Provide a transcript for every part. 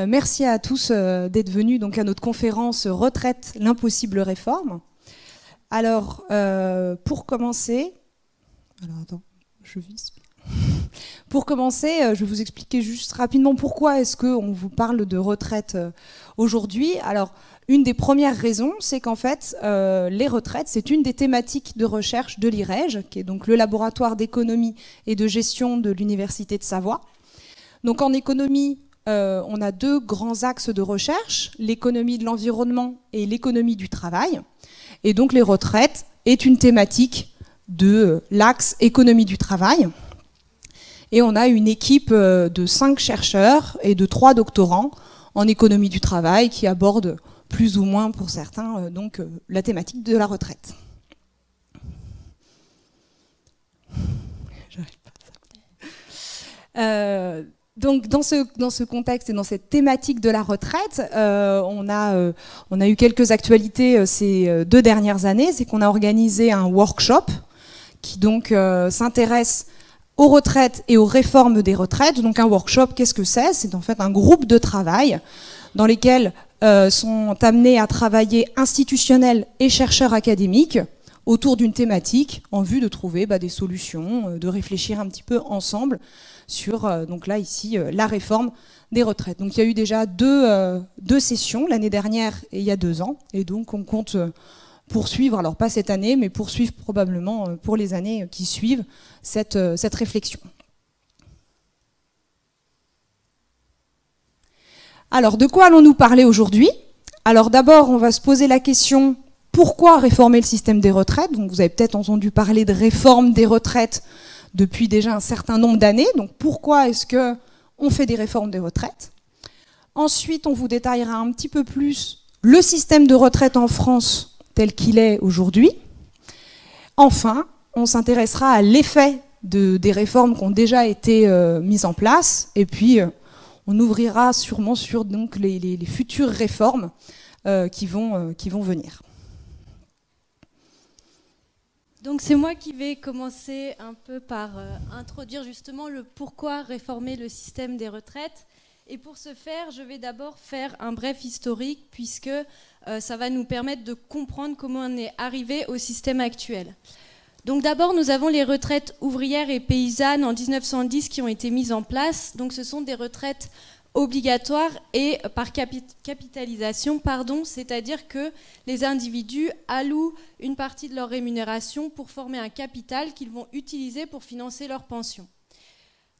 Merci à tous d'être venus donc, à notre conférence Retraite, l'impossible réforme. Alors, pour commencer... Alors, attends, je vise. Pour commencer, je vais vous expliquer juste rapidement pourquoi est-ce qu'on vous parle de retraite aujourd'hui. Alors, une des premières raisons, c'est qu'en fait, les retraites, c'est une des thématiques de recherche de l'IREG, qui est donc le laboratoire d'économie et de gestion de l'Université de Savoie. Donc en économie, on a deux grands axes de recherche, l'économie de l'environnement et l'économie du travail. Et donc les retraites est une thématique de l'axe économie du travail. Et on a une équipe de 5 chercheurs et de 3 doctorants en économie du travail qui abordent plus ou moins pour certains donc, la thématique de la retraite. Donc dans ce contexte et dans cette thématique de la retraite, on a eu quelques actualités ces 2 dernières années. C'est qu'on a organisé un workshop qui donc s'intéresse aux retraites et aux réformes des retraites. Donc un workshop, qu'est-ce que c'est? C'est en fait un groupe de travail dans lesquels sont amenés à travailler institutionnels et chercheurs académiques autour d'une thématique en vue de trouver des solutions, de réfléchir un petit peu ensemble sur, donc là ici, la réforme des retraites. Donc il y a eu déjà deux sessions, l'année dernière et il y a 2 ans, et donc on compte poursuivre, alors pas cette année, mais poursuivre probablement pour les années qui suivent cette réflexion. Alors, de quoi allons-nous parler aujourd'hui? Alors d'abord, on va se poser la question, pourquoi réformer le système des retraites? Donc vous avez peut-être entendu parler de réforme des retraites depuis déjà un certain nombre d'années. Donc pourquoi est-ce qu'on fait des réformes des retraites? Ensuite, on vous détaillera un petit peu plus le système de retraite en France tel qu'il est aujourd'hui. Enfin, on s'intéressera à l'effet des réformes qui ont déjà été mises en place. Et puis, on ouvrira sûrement sur donc, les futures réformes qui vont venir. Donc c'est moi qui vais commencer un peu par introduire justement le pourquoi réformer le système des retraites. Et pour ce faire, je vais d'abord faire un bref historique puisque ça va nous permettre de comprendre comment on est arrivé au système actuel. Donc d'abord, nous avons les retraites ouvrières et paysannes en 1910 qui ont été mises en place. Donc ce sont des retraites obligatoires et par capitalisation, c'est-à-dire que les individus allouent une partie de leur rémunération pour former un capital qu'ils vont utiliser pour financer leur pension.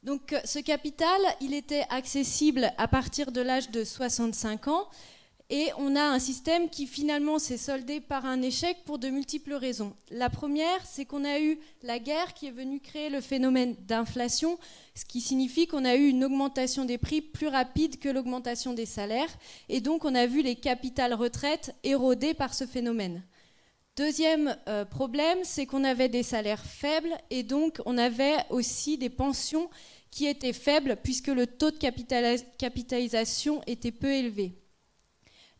Donc ce capital, il était accessible à partir de l'âge de 65 ans. Et on a un système qui finalement s'est soldé par un échec pour de multiples raisons. La première, c'est qu'on a eu la guerre qui est venue créer le phénomène d'inflation, ce qui signifie qu'on a eu une augmentation des prix plus rapide que l'augmentation des salaires. Et donc on a vu les capitales retraites érodées par ce phénomène. Deuxième problème, c'est qu'on avait des salaires faibles et donc on avait aussi des pensions qui étaient faibles puisque le taux de capitalisation était peu élevé.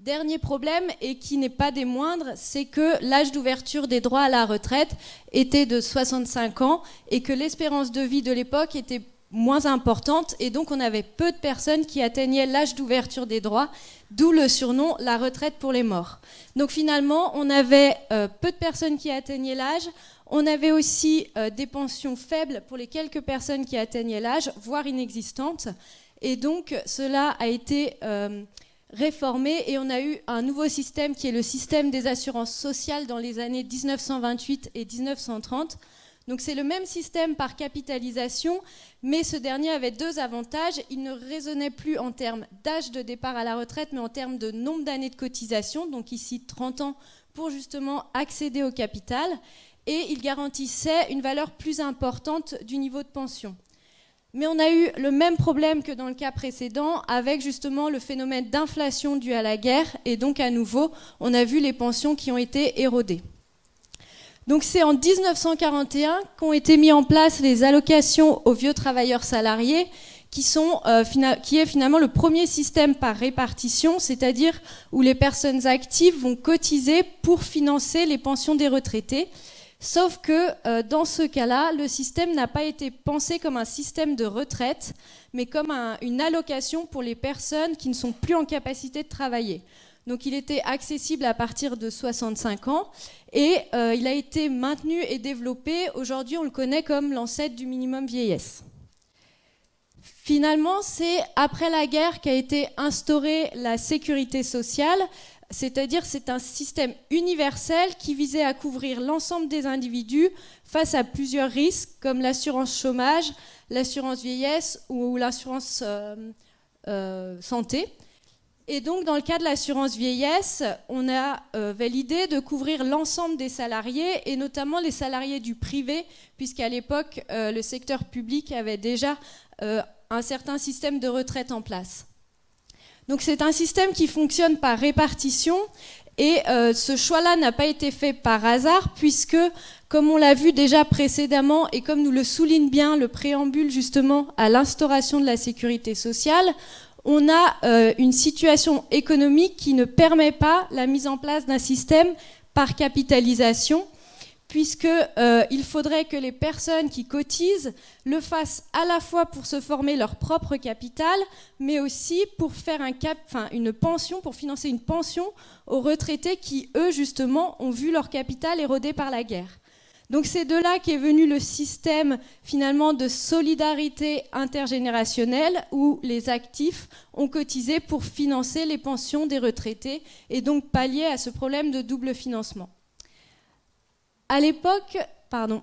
Dernier problème, et qui n'est pas des moindres, c'est que l'âge d'ouverture des droits à la retraite était de 65 ans et que l'espérance de vie de l'époque était moins importante et donc on avait peu de personnes qui atteignaient l'âge d'ouverture des droits, d'où le surnom « la retraite pour les morts ». Donc finalement, on avait peu de personnes qui atteignaient l'âge, on avait aussi des pensions faibles pour les quelques personnes qui atteignaient l'âge, voire inexistantes, et donc cela a été réformé et on a eu un nouveau système qui est le système des assurances sociales dans les années 1928 et 1930. Donc c'est le même système par capitalisation, mais ce dernier avait 2 avantages. Il ne raisonnait plus en termes d'âge de départ à la retraite, mais en termes de nombre d'années de cotisation, donc ici 30 ans pour justement accéder au capital, et il garantissait une valeur plus importante du niveau de pension. Mais on a eu le même problème que dans le cas précédent avec justement le phénomène d'inflation dû à la guerre et donc à nouveau on a vu les pensions qui ont été érodées. Donc c'est en 1941 qu'ont été mis en place les allocations aux vieux travailleurs salariés qui est finalement le premier système par répartition, c'est-à-dire où les personnes actives vont cotiser pour financer les pensions des retraités. Sauf que dans ce cas-là, le système n'a pas été pensé comme un système de retraite, mais comme une allocation pour les personnes qui ne sont plus en capacité de travailler. Donc il était accessible à partir de 65 ans et il a été maintenu et développé. Aujourd'hui, on le connaît comme l'ancêtre du minimum vieillesse. Finalement, c'est après la guerre qu'a été instaurée la sécurité sociale, c'est-à-dire c'est un système universel qui visait à couvrir l'ensemble des individus face à plusieurs risques comme l'assurance chômage, l'assurance vieillesse ou l'assurance santé. Et donc, dans le cas de l'assurance vieillesse, on avait l'idée de couvrir l'ensemble des salariés, et notamment les salariés du privé, puisqu'à l'époque, le secteur public avait déjà un certain système de retraite en place. Donc, c'est un système qui fonctionne par répartition, et ce choix-là n'a pas été fait par hasard, puisque, comme on l'a vu déjà précédemment, et comme nous le souligne bien le préambule justement à l'instauration de la sécurité sociale, on a une situation économique qui ne permet pas la mise en place d'un système par capitalisation, puisqu'il faudrait que les personnes qui cotisent le fassent à la fois pour se former leur propre capital, mais aussi pour faire une pension, pour financer une pension aux retraités qui, eux, justement, ont vu leur capital érodé par la guerre. Donc c'est de là qu'est venu le système finalement de solidarité intergénérationnelle où les actifs ont cotisé pour financer les pensions des retraités et donc pallier à ce problème de double financement. À l'époque,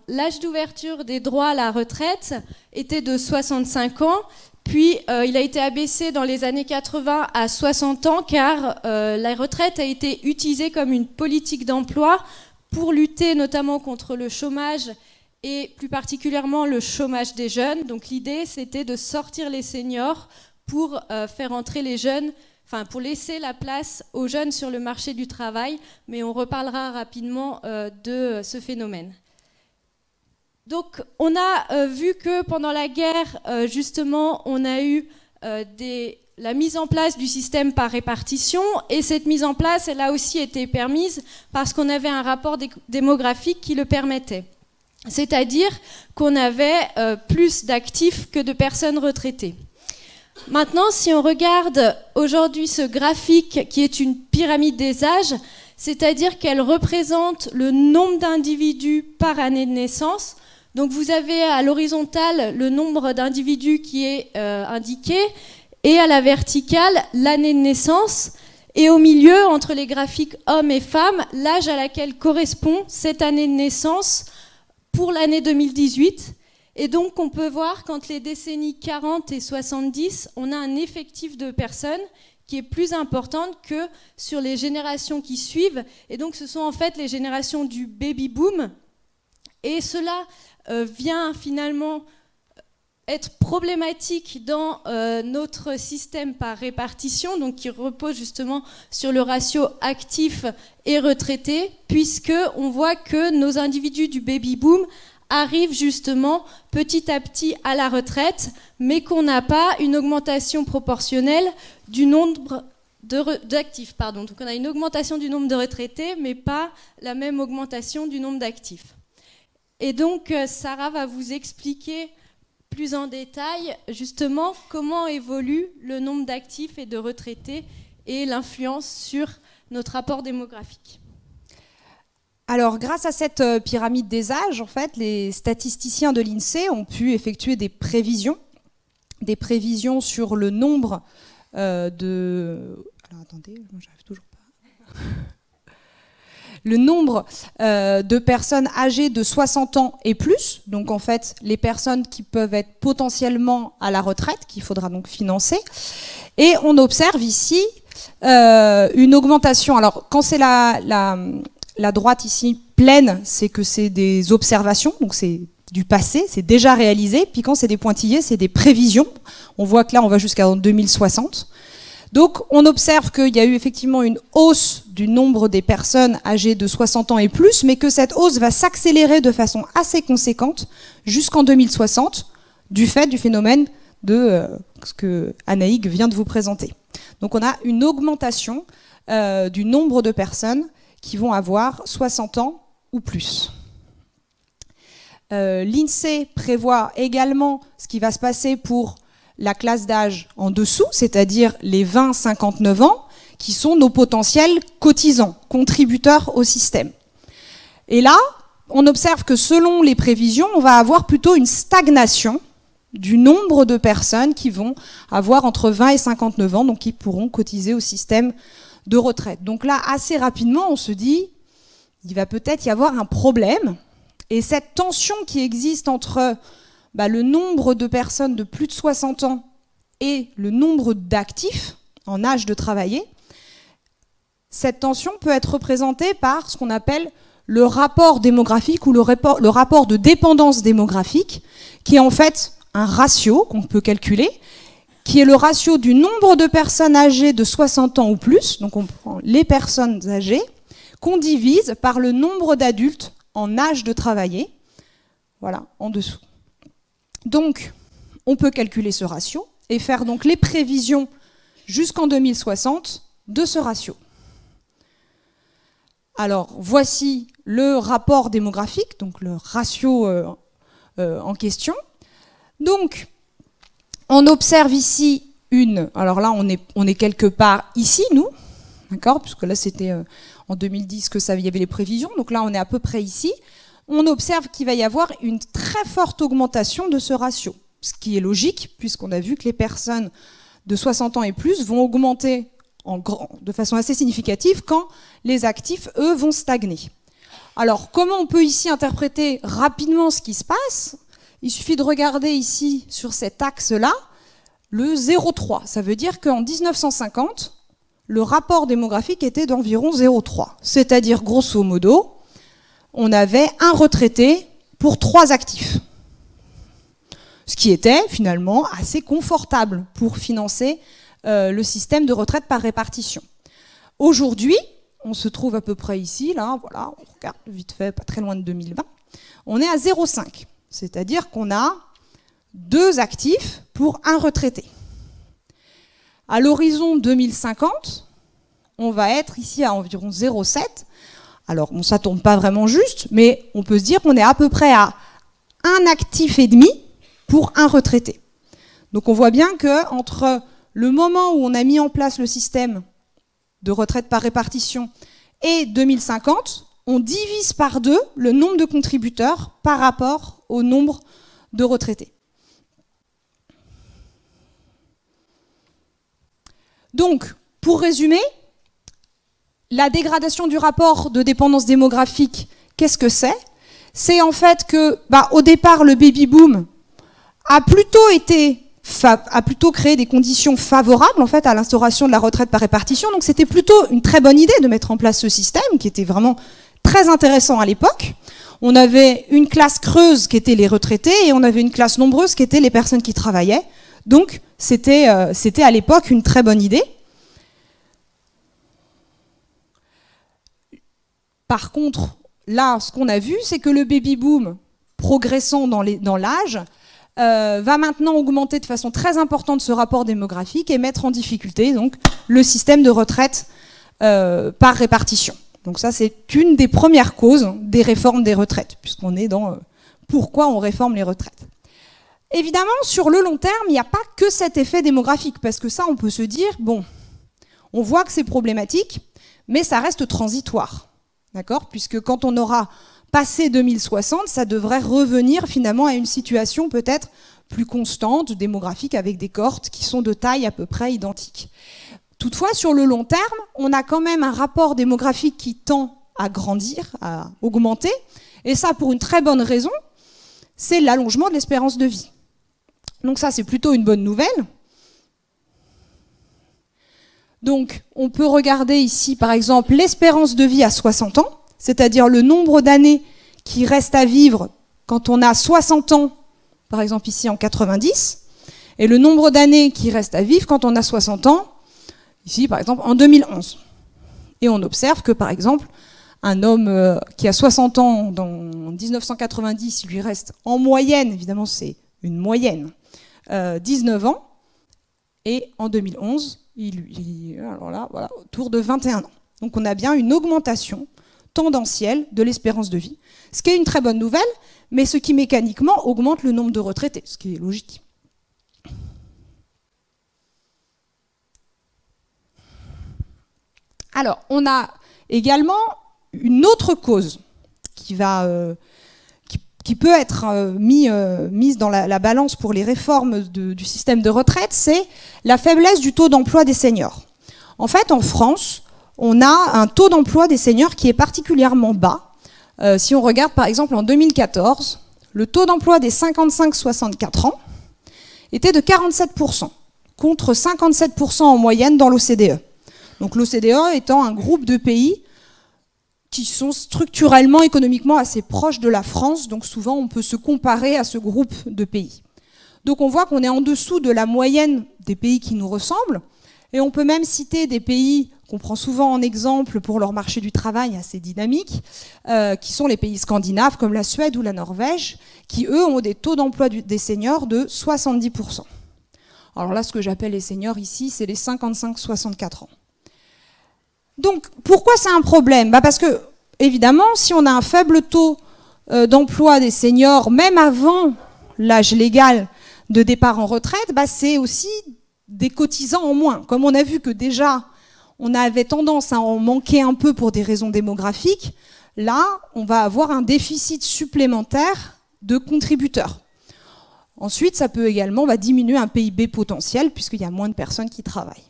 l'âge d'ouverture des droits à la retraite était de 65 ans, puis il a été abaissé dans les années 80 à 60 ans car la retraite a été utilisée comme une politique d'emploi pour lutter notamment contre le chômage et plus particulièrement le chômage des jeunes. Donc l'idée, c'était de sortir les seniors pour faire entrer les jeunes, pour laisser la place aux jeunes sur le marché du travail, mais on reparlera rapidement de ce phénomène. Donc on a vu que pendant la guerre, justement, on a eu la mise en place du système par répartition, et cette mise en place, elle a aussi été permise parce qu'on avait un rapport démographique qui le permettait. C'est-à-dire qu'on avait plus d'actifs que de personnes retraitées. Maintenant, si on regarde aujourd'hui ce graphique qui est une pyramide des âges, c'est-à-dire qu'elle représente le nombre d'individus par année de naissance. Donc vous avez à l'horizontale le nombre d'individus qui est indiqué, et à la verticale, l'année de naissance, et au milieu, entre les graphiques hommes et femmes, l'âge à laquelle correspond cette année de naissance pour l'année 2018. Et donc, on peut voir qu'entre les décennies 40 et 70, on a un effectif de personnes qui est plus importante que sur les générations qui suivent. Et donc, ce sont en fait les générations du baby-boom. Et cela vient finalement être problématique dans notre système par répartition, donc qui repose justement sur le ratio actif et retraité, puisqu'on voit que nos individus du baby-boom arrivent justement petit à petit à la retraite, mais qu'on n'a pas une augmentation proportionnelle du nombre d'actifs. Donc on a une augmentation du nombre de retraités, mais pas la même augmentation du nombre d'actifs. Et donc Sarah va vous expliquer plus en détail, justement, comment évolue le nombre d'actifs et de retraités et l'influence sur notre rapport démographique. Alors, grâce à cette pyramide des âges, en fait, les statisticiens de l'INSEE ont pu effectuer des prévisions sur le nombre de... Alors, attendez, j'arrive toujours pas... Le nombre de personnes âgées de 60 ans et plus, donc en fait les personnes qui peuvent être potentiellement à la retraite, qu'il faudra donc financer. Et on observe ici une augmentation. Alors quand c'est la droite ici pleine, c'est que c'est des observations, donc c'est du passé, c'est déjà réalisé. Puis quand c'est des pointillés, c'est des prévisions. On voit que là on va jusqu'à 2060. Donc on observe qu'il y a eu effectivement une hausse du nombre des personnes âgées de 60 ans et plus, mais que cette hausse va s'accélérer de façon assez conséquente jusqu'en 2060, du fait du phénomène de ce que Anaïg vient de vous présenter. Donc on a une augmentation du nombre de personnes qui vont avoir 60 ans ou plus. L'INSEE prévoit également ce qui va se passer pour la classe d'âge en dessous, c'est-à-dire les 20-59 ans, qui sont nos potentiels cotisants, contributeurs au système. Et là, on observe que selon les prévisions, on va avoir plutôt une stagnation du nombre de personnes qui vont avoir entre 20 et 59 ans, donc qui pourront cotiser au système de retraite. Donc là, assez rapidement, on se dit, il va peut-être y avoir un problème. Et cette tension qui existe entre le nombre de personnes de plus de 60 ans et le nombre d'actifs en âge de travailler, cette tension peut être représentée par ce qu'on appelle le rapport démographique ou le rapport de dépendance démographique, qui est en fait un ratio qu'on peut calculer, qui est le ratio du nombre de personnes âgées de 60 ans ou plus, donc on prend les personnes âgées, qu'on divise par le nombre d'adultes en âge de travailler, voilà, en dessous. Donc, on peut calculer ce ratio et faire donc les prévisions jusqu'en 2060 de ce ratio. Alors, voici le rapport démographique, donc le ratio en question. Donc, on observe ici alors là, on est quelque part ici, nous, d'accord, puisque là, c'était en 2010 que il y avait les prévisions, donc là, on est à peu près ici. On observe qu'il va y avoir une très forte augmentation de ce ratio, ce qui est logique, puisqu'on a vu que les personnes de 60 ans et plus vont augmenter de façon assez significative quand les actifs, eux, vont stagner. Alors, comment on peut ici interpréter rapidement ce qui se passe ? Il suffit de regarder ici, sur cet axe-là, le 0,3. Ça veut dire qu'en 1950, le rapport démographique était d'environ 0,3. C'est-à-dire, grosso modo, on avait un retraité pour 3 actifs. Ce qui était, finalement, assez confortable pour financer le système de retraite par répartition. Aujourd'hui, on se trouve à peu près ici, là, voilà, on regarde vite fait, pas très loin de 2020, on est à 0,5. C'est-à-dire qu'on a 2 actifs pour un retraité. À l'horizon 2050, on va être ici à environ 0,7. Alors, bon, ça ne tombe pas vraiment juste, mais on peut se dire qu'on est à peu près à 1 actif et demi pour un retraité. Donc on voit bien qu'entre le moment où on a mis en place le système de retraite par répartition et 2050, on divise par 2 le nombre de contributeurs par rapport au nombre de retraités. Donc, pour résumer, la dégradation du rapport de dépendance démographique, qu'est-ce que c'est ? C'est en fait que, au départ, le baby-boom a plutôt créé des conditions favorables en fait, à l'instauration de la retraite par répartition. Donc c'était plutôt une très bonne idée de mettre en place ce système, qui était vraiment très intéressant à l'époque. On avait une classe creuse qui était les retraités, et on avait une classe nombreuse qui était les personnes qui travaillaient. Donc c'était à l'époque une très bonne idée. Par contre, là, ce qu'on a vu, c'est que le baby-boom, progressant dans l'âge, va maintenant augmenter de façon très importante ce rapport démographique et mettre en difficulté donc, le système de retraite par répartition. Donc ça, c'est une des premières causes des réformes des retraites, puisqu'on est dans pourquoi on réforme les retraites. Évidemment, sur le long terme, il n'y a pas que cet effet démographique, parce que ça, on peut se dire, bon, on voit que c'est problématique, mais ça reste transitoire, d'accord ? Puisque quand on aura passé 2060, ça devrait revenir finalement à une situation peut-être plus constante, démographique, avec des cohortes qui sont de taille à peu près identique. Toutefois, sur le long terme, on a quand même un rapport démographique qui tend à grandir, à augmenter, et ça pour une très bonne raison, c'est l'allongement de l'espérance de vie. Donc ça, c'est plutôt une bonne nouvelle. Donc, on peut regarder ici, par exemple, l'espérance de vie à 60 ans, c'est-à-dire le nombre d'années qui restent à vivre quand on a 60 ans, par exemple ici en 90, et le nombre d'années qui restent à vivre quand on a 60 ans, ici par exemple en 2011. Et on observe que par exemple, un homme qui a 60 ans dans 1990, il lui reste en moyenne, évidemment c'est une moyenne, 19 ans, et en 2011, alors là, voilà, autour de 21 ans. Donc on a bien une augmentation tendancielle de l'espérance de vie, ce qui est une très bonne nouvelle, mais ce qui mécaniquement augmente le nombre de retraités, ce qui est logique. Alors, on a également une autre cause qui peut être mise dans la balance pour les réformes du système de retraite, c'est la faiblesse du taux d'emploi des seniors. En fait, en France, on a un taux d'emploi des seniors qui est particulièrement bas. Si on regarde par exemple en 2014, le taux d'emploi des 55-64 ans était de 47%, contre 57% en moyenne dans l'OCDE. Donc l'OCDE étant un groupe de pays qui sont structurellement, économiquement assez proches de la France, donc souvent on peut se comparer à ce groupe de pays. Donc on voit qu'on est en dessous de la moyenne des pays qui nous ressemblent, et on peut même citer des pays qu'on prend souvent en exemple pour leur marché du travail assez dynamique, qui sont les pays scandinaves comme la Suède ou la Norvège, qui eux ont des taux d'emploi des seniors de 70%. Alors là, ce que j'appelle les seniors ici, c'est les 55-64 ans. Donc, pourquoi c'est un problème? Parce que, évidemment, si on a un faible taux d'emploi des seniors, même avant l'âge légal de départ en retraite, c'est aussi des cotisants en moins. Comme on a vu que déjà, on avait tendance à en manquer un peu pour des raisons démographiques, là, on va avoir un déficit supplémentaire de contributeurs. Ensuite, ça peut également diminuer un PIB potentiel, puisqu'il y a moins de personnes qui travaillent.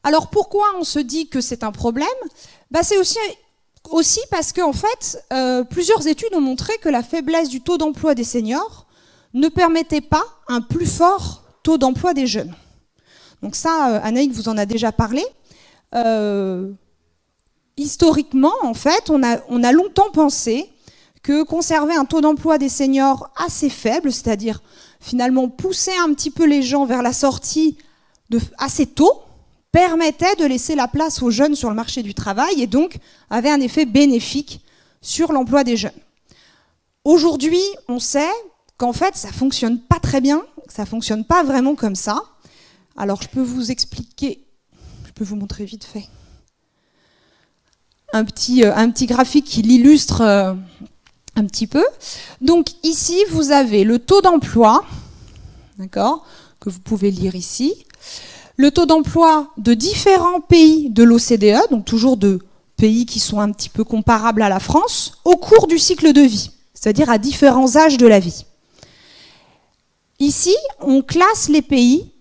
Alors pourquoi on se dit que c'est un problème? C'est aussi parce qu'en fait, plusieurs études ont montré que la faiblesse du taux d'emploi des seniors ne permettait pas un plus fort taux d'emploi des jeunes. Donc ça, Anaïk vous en a déjà parlé. Historiquement, en fait, on a longtemps pensé que conserver un taux d'emploi des seniors assez faible, c'est-à-dire finalement pousser un petit peu les gens vers la sortie assez tôt, permettait de laisser la place aux jeunes sur le marché du travail et donc avait un effet bénéfique sur l'emploi des jeunes. Aujourd'hui, on sait qu'en fait, ça ne fonctionne pas très bien, ça ne fonctionne pas vraiment comme ça. Alors, je peux vous expliquer, je peux vous montrer vite fait un petit graphique qui l'illustre un petit peu. Donc ici, vous avez le taux d'emploi, d'accord, que vous pouvez lire ici. Le taux d'emploi de différents pays de l'OCDE, donc toujours de pays qui sont un petit peu comparables à la France, au cours du cycle de vie, c'est-à-dire à différents âges de la vie. Ici, on classe les pays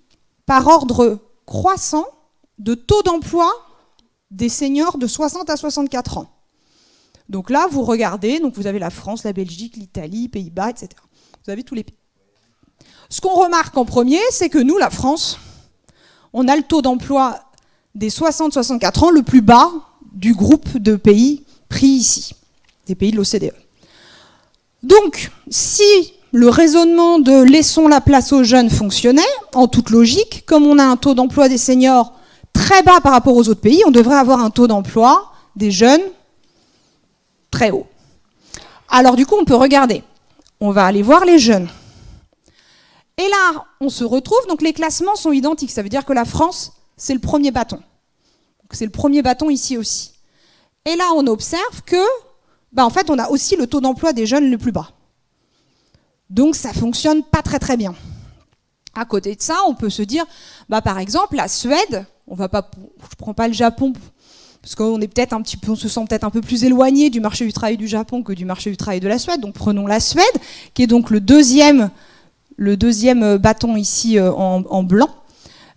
par ordre croissant de taux d'emploi des seniors de 60 à 64 ans. Donc là, vous regardez, donc vous avez la France, la Belgique, l'Italie, Pays-Bas, etc. Vous avez tous les pays. Ce qu'on remarque en premier, c'est que nous, la France, on a le taux d'emploi des 60-64 ans le plus bas du groupe de pays pris ici, des pays de l'OCDE. Donc, si le raisonnement de laissons la place aux jeunes fonctionnait, en toute logique, comme on a un taux d'emploi des seniors très bas par rapport aux autres pays, on devrait avoir un taux d'emploi des jeunes très haut. Alors du coup, on peut regarder. On va aller voir les jeunes. Et là, on se retrouve, donc les classements sont identiques. Ça veut dire que la France, c'est le premier bâton. C'est le premier bâton ici aussi. Et là, on observe que, en fait, on a aussi le taux d'emploi des jeunes le plus bas. Donc ça fonctionne pas très très bien. À côté de ça, on peut se dire, par exemple, la Suède, je prends pas le Japon, parce qu'on est peut-être un petit peu, on se sent peut-être un peu plus éloigné du marché du travail du Japon que du marché du travail de la Suède. Donc prenons la Suède, qui est donc le deuxième bâton ici en blanc.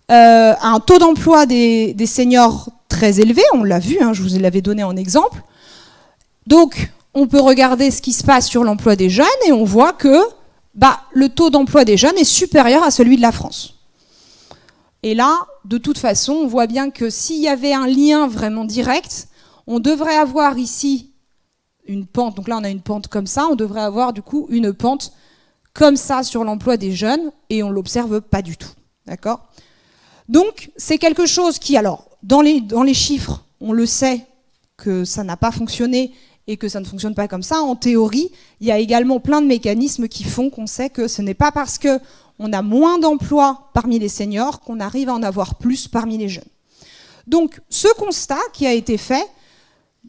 Un taux d'emploi des seniors très élevé, on l'a vu, je vous l'avais donné en exemple. Donc on peut regarder ce qui se passe sur l'emploi des jeunes et on voit que le taux d'emploi des jeunes est supérieur à celui de la France. Et là, de toute façon, on voit bien que s'il y avait un lien vraiment direct, on devrait avoir ici une pente. Donc là, on a une pente comme ça. On devrait avoir du coup une pente comme ça sur l'emploi des jeunes et on ne l'observe pas du tout. D'accord ? Donc, c'est quelque chose qui, alors, dans les chiffres, on le sait que ça n'a pas fonctionné et que ça ne fonctionne pas comme ça. En théorie, il y a également plein de mécanismes qui font qu'on sait que ce n'est pas parce qu'on a moins d'emplois parmi les seniors qu'on arrive à en avoir plus parmi les jeunes. Donc, ce constat qui a été fait,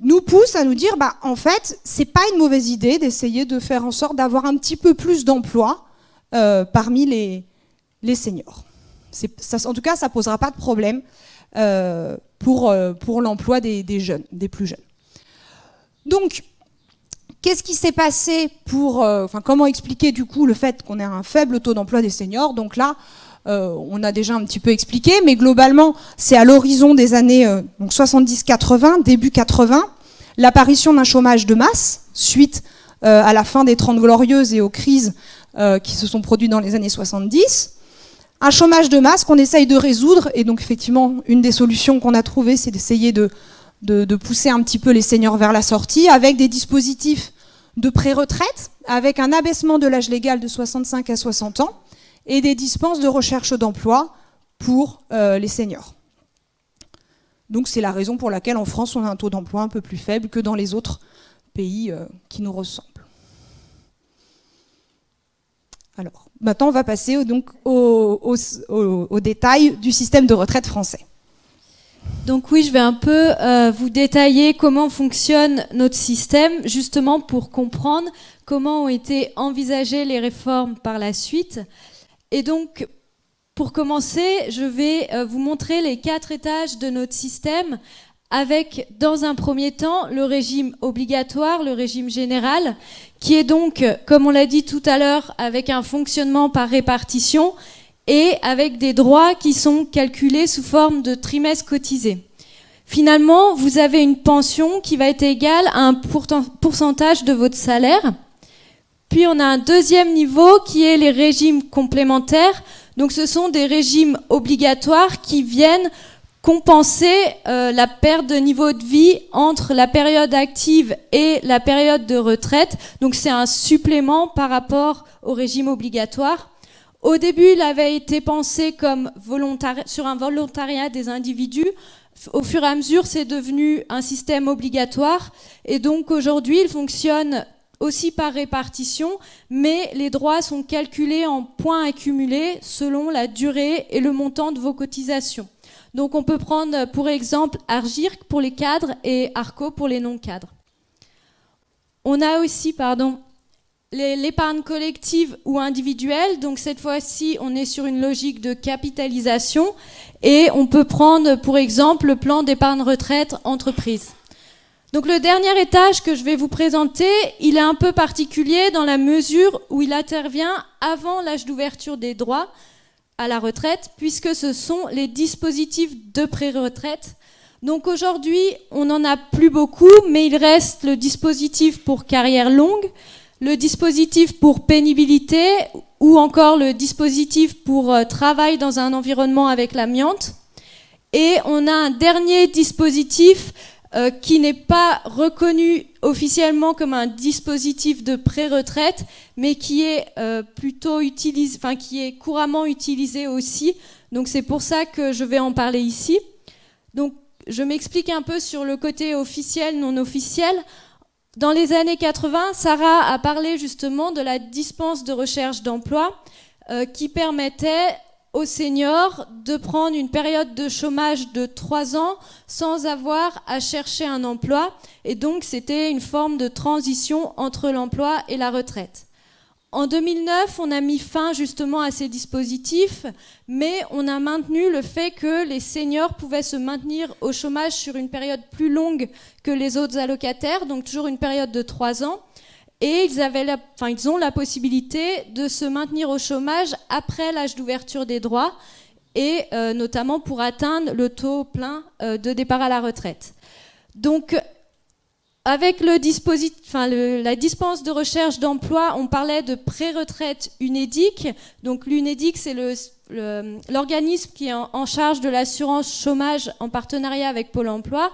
nous pousse à nous dire, en fait, c'est pas une mauvaise idée d'essayer de faire en sorte d'avoir un petit peu plus d'emplois parmi les seniors. En tout cas, ça posera pas de problème pour l'emploi des jeunes, des plus jeunes. Donc, qu'est-ce qui s'est passé comment expliquer du coup le fait qu'on ait un faible taux d'emploi des seniors? Donc là, on a déjà un petit peu expliqué, mais globalement, c'est à l'horizon des années 70-80, début 80, l'apparition d'un chômage de masse suite à la fin des 30 Glorieuses et aux crises qui se sont produites dans les années 70. Un chômage de masse qu'on essaye de résoudre, et donc effectivement, une des solutions qu'on a trouvées, c'est d'essayer de pousser un petit peu les seniors vers la sortie, avec des dispositifs de pré-retraite, avec un abaissement de l'âge légal de 65 à 60 ans, et des dispenses de recherche d'emploi pour les seniors. Donc c'est la raison pour laquelle en France, on a un taux d'emploi un peu plus faible que dans les autres pays qui nous ressemblent. Alors, maintenant, on va passer donc au détail du système de retraite français. Donc oui, je vais un peu vous détailler comment fonctionne notre système, justement pour comprendre comment ont été envisagées les réformes par la suite. Et donc, pour commencer, je vais vous montrer les 4 étages de notre système avec, dans un premier temps, le régime obligatoire, le régime général, qui est donc, comme on l'a dit tout à l'heure, avec un fonctionnement par répartition et avec des droits qui sont calculés sous forme de trimestres cotisés. Finalement, vous avez une pension qui va être égale à un pourcentage de votre salaire. Puis on a un deuxième niveau qui est les régimes complémentaires. Donc ce sont des régimes obligatoires qui viennent compenser la perte de niveau de vie entre la période active et la période de retraite. Donc c'est un supplément par rapport au régime obligatoire. Au début, il avait été pensé comme sur un volontariat des individus. Au fur et à mesure, c'est devenu un système obligatoire. Et donc aujourd'hui, il fonctionne aussi par répartition, mais les droits sont calculés en points accumulés selon la durée et le montant de vos cotisations. Donc on peut prendre pour exemple Argirc pour les cadres et Arco pour les non-cadres. On a aussi, l'épargne collective ou individuelle. Donc cette fois-ci, on est sur une logique de capitalisation et on peut prendre pour exemple le plan d'épargne retraite entreprise. Donc le dernier étage que je vais vous présenter, il est un peu particulier dans la mesure où il intervient avant l'âge d'ouverture des droits à la retraite, puisque ce sont les dispositifs de pré-retraite. Donc aujourd'hui, on n'en a plus beaucoup, mais il reste le dispositif pour carrière longue, le dispositif pour pénibilité ou encore le dispositif pour travail dans un environnement avec l'amiante. Et on a un dernier dispositif qui n'est pas reconnu officiellement comme un dispositif de pré-retraite, mais qui est qui est couramment utilisé aussi. Donc c'est pour ça que je vais en parler ici. Donc je m'explique un peu sur le côté officiel, non officiel. Dans les années 80, Sarah a parlé justement de la dispense de recherche d'emploi qui permettait aux seniors de prendre une période de chômage de 3 ans sans avoir à chercher un emploi. Et donc, c'était une forme de transition entre l'emploi et la retraite. En 2009, on a mis fin justement à ces dispositifs, mais on a maintenu le fait que les seniors pouvaient se maintenir au chômage sur une période plus longue que les autres allocataires, donc toujours une période de 3 ans. Et ils ont la possibilité de se maintenir au chômage après l'âge d'ouverture des droits, et notamment pour atteindre le taux plein de départ à la retraite. Donc, avec la dispense de recherche d'emploi, on parlait de pré-retraite UNEDIC. Donc l'UNEDIC, c'est l'organisme qui est en charge de l'assurance chômage en partenariat avec Pôle emploi.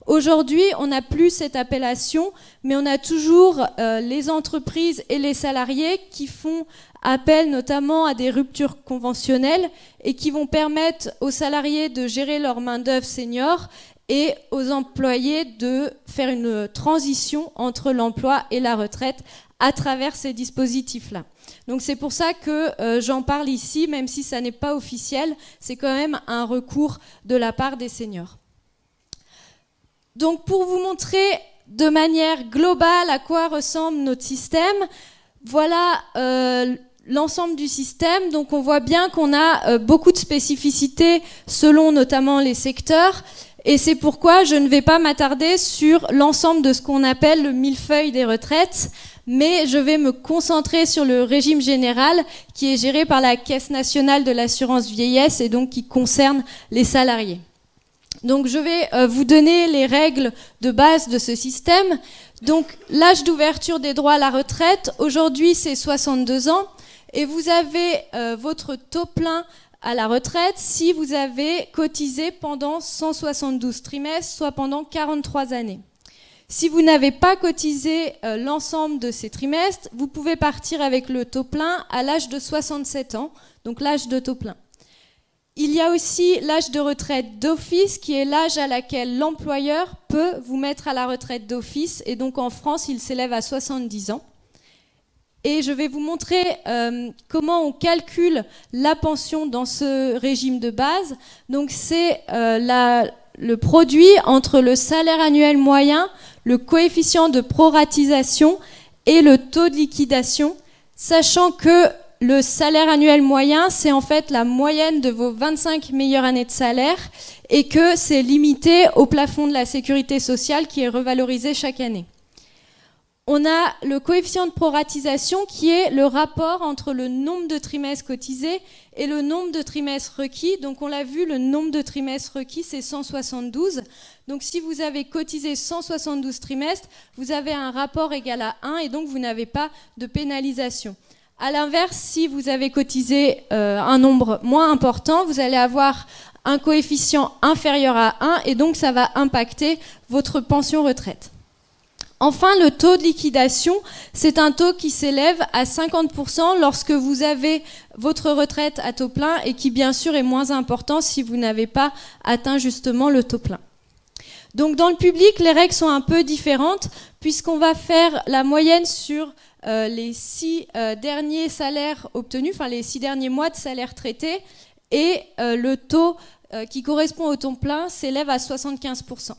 Aujourd'hui, on n'a plus cette appellation, mais on a toujours les entreprises et les salariés qui font appel notamment à des ruptures conventionnelles et qui vont permettre aux salariés de gérer leur main-d'œuvre senior et aux employés de faire une transition entre l'emploi et la retraite à travers ces dispositifs-là. Donc c'est pour ça que j'en parle ici, même si ça n'est pas officiel, c'est quand même un recours de la part des seniors. Donc pour vous montrer de manière globale à quoi ressemble notre système, voilà l'ensemble du système. Donc on voit bien qu'on a beaucoup de spécificités selon notamment les secteurs. Et c'est pourquoi je ne vais pas m'attarder sur l'ensemble de ce qu'on appelle le millefeuille des retraites, mais je vais me concentrer sur le régime général qui est géré par la Caisse nationale de l'assurance vieillesse et donc qui concerne les salariés. Donc je vais vous donner les règles de base de ce système. Donc l'âge d'ouverture des droits à la retraite, aujourd'hui c'est 62 ans et vous avez votre taux plein à la retraite si vous avez cotisé pendant 172 trimestres, soit pendant 43 années. Si vous n'avez pas cotisé l'ensemble de ces trimestres, vous pouvez partir avec le taux plein à l'âge de 67 ans, donc l'âge de taux plein. Il y a aussi l'âge de retraite d'office, qui est l'âge à laquelle l'employeur peut vous mettre à la retraite d'office, et donc en France, il s'élève à 70 ans. Et je vais vous montrer comment on calcule la pension dans ce régime de base. Donc c'est le produit entre le salaire annuel moyen, le coefficient de proratisation et le taux de liquidation, sachant que le salaire annuel moyen, c'est en fait la moyenne de vos 25 meilleures années de salaire et que c'est limité au plafond de la sécurité sociale qui est revalorisé chaque année. On a le coefficient de proratisation qui est le rapport entre le nombre de trimestres cotisés et le nombre de trimestres requis. Donc on l'a vu, le nombre de trimestres requis, c'est 172. Donc si vous avez cotisé 172 trimestres, vous avez un rapport égal à 1 et donc vous n'avez pas de pénalisation. À l'inverse, si vous avez cotisé un nombre moins important, vous allez avoir un coefficient inférieur à 1 et donc ça va impacter votre pension retraite. Enfin, le taux de liquidation, c'est un taux qui s'élève à 50% lorsque vous avez votre retraite à taux plein et qui, bien sûr, est moins important si vous n'avez pas atteint justement le taux plein. Donc, dans le public, les règles sont un peu différentes puisqu'on va faire la moyenne sur les 6 derniers salaires obtenus, enfin les 6 derniers mois de salaire traité, et le taux qui correspond au taux plein s'élève à 75%.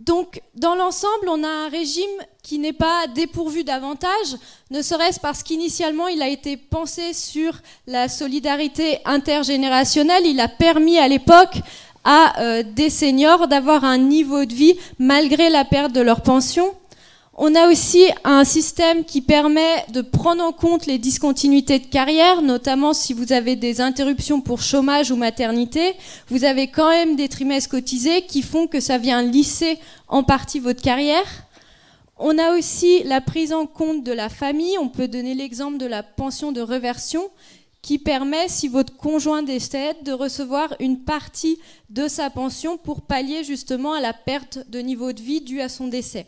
Donc, dans l'ensemble, on a un régime qui n'est pas dépourvu d'avantages, ne serait-ce parce qu'initialement, il a été pensé sur la solidarité intergénérationnelle. Il a permis à l'époque à des seniors d'avoir un niveau de vie malgré la perte de leur pension. On a aussi un système qui permet de prendre en compte les discontinuités de carrière, notamment si vous avez des interruptions pour chômage ou maternité. Vous avez quand même des trimestres cotisés qui font que ça vient lisser en partie votre carrière. On a aussi la prise en compte de la famille. On peut donner l'exemple de la pension de réversion qui permet, si votre conjoint décède, de recevoir une partie de sa pension pour pallier justement à la perte de niveau de vie due à son décès.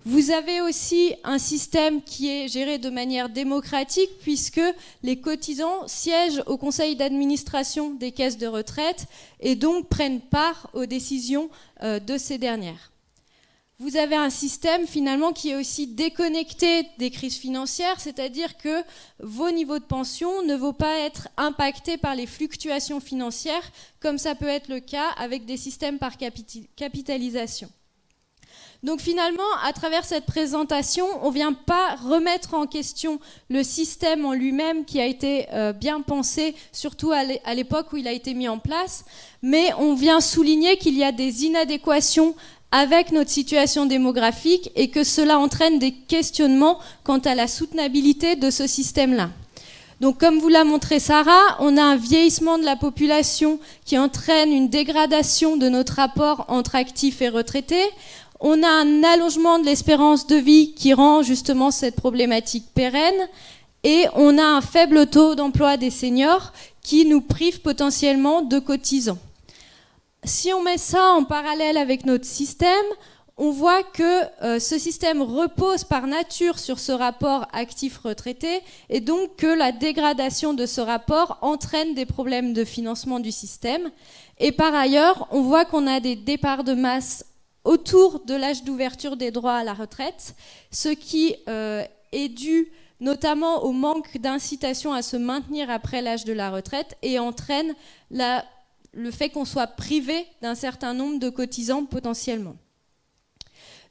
Vous avez aussi un système qui est géré de manière démocratique puisque les cotisants siègent au conseil d'administration des caisses de retraite et donc prennent part aux décisions de ces dernières. Vous avez un système finalement qui est aussi déconnecté des crises financières, c'est-à-dire que vos niveaux de pension ne vont pas être impactés par les fluctuations financières comme ça peut être le cas avec des systèmes par capitalisation. Donc finalement, à travers cette présentation, on ne vient pas remettre en question le système en lui-même qui a été bien pensé, surtout à l'époque où il a été mis en place, mais on vient souligner qu'il y a des inadéquations avec notre situation démographique et que cela entraîne des questionnements quant à la soutenabilité de ce système-là. Donc comme vous l'a montré Sarah, on a un vieillissement de la population qui entraîne une dégradation de notre rapport entre actifs et retraités. On a un allongement de l'espérance de vie qui rend justement cette problématique pérenne et on a un faible taux d'emploi des seniors qui nous prive potentiellement de cotisants. Si on met ça en parallèle avec notre système, on voit que ce système repose par nature sur ce rapport actif-retraité et donc que la dégradation de ce rapport entraîne des problèmes de financement du système. Et par ailleurs, on voit qu'on a des départs de masse autour de l'âge d'ouverture des droits à la retraite, ce qui est dû notamment au manque d'incitation à se maintenir après l'âge de la retraite et entraîne la le fait qu'on soit privé d'un certain nombre de cotisants potentiellement.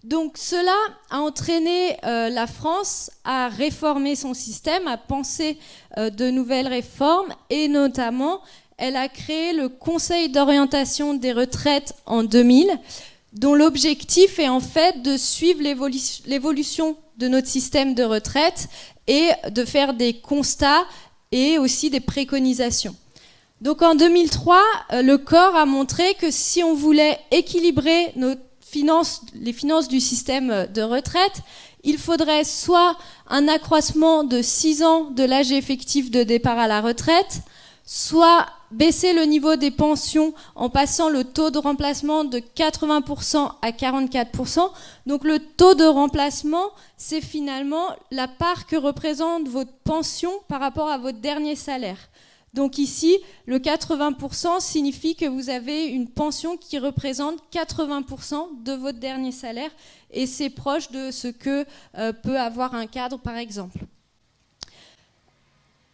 Donc cela a entraîné la France à réformer son système, à penser de nouvelles réformes, et notamment elle a créé le Conseil d'orientation des retraites en 2000, dont l'objectif est en fait de suivre l'évolution de notre système de retraite et de faire des constats et aussi des préconisations. Donc en 2003, le COR a montré que si on voulait équilibrer les finances du système de retraite, il faudrait soit un accroissement de 6 ans de l'âge effectif de départ à la retraite, soit baisser le niveau des pensions en passant le taux de remplacement de 80% à 44%. Donc le taux de remplacement, c'est finalement la part que représente votre pension par rapport à votre dernier salaire. Donc ici, le 80% signifie que vous avez une pension qui représente 80% de votre dernier salaire, et c'est proche de ce que peut avoir un cadre, par exemple.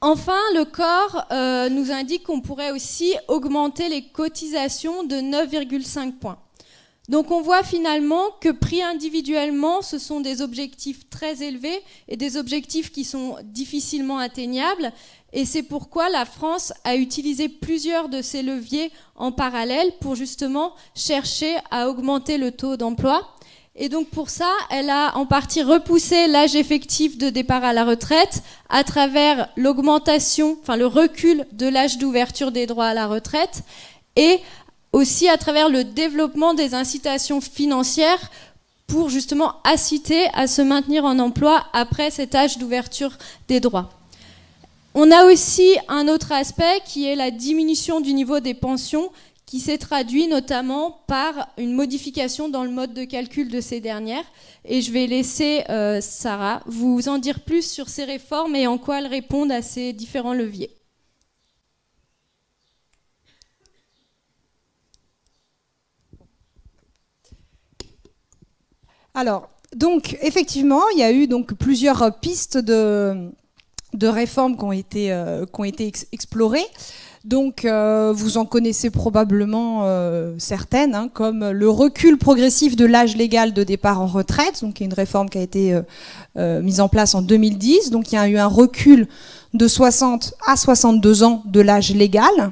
Enfin, le COR nous indique qu'on pourrait aussi augmenter les cotisations de 9,5 points. Donc on voit finalement que pris individuellement, ce sont des objectifs très élevés et des objectifs qui sont difficilement atteignables. Et c'est pourquoi la France a utilisé plusieurs de ces leviers en parallèle pour justement chercher à augmenter le taux d'emploi. Et donc pour ça, elle a en partie repoussé l'âge effectif de départ à la retraite à travers l'augmentation, enfin le recul de l'âge d'ouverture des droits à la retraite, et aussi à travers le développement des incitations financières pour justement inciter à se maintenir en emploi après cet âge d'ouverture des droits. On a aussi un autre aspect qui est la diminution du niveau des pensions, qui s'est traduit notamment par une modification dans le mode de calcul de ces dernières. Et je vais laisser Sarah vous en dire plus sur ces réformes et en quoi elles répondent à ces différents leviers. Alors, donc, effectivement, il y a eu donc plusieurs pistes de réformes qui ont été explorées. Donc, vous en connaissez probablement certaines, hein, comme le recul progressif de l'âge légal de départ en retraite, donc une réforme qui a été mise en place en 2010. Donc, il y a eu un recul de 60 à 62 ans de l'âge légal.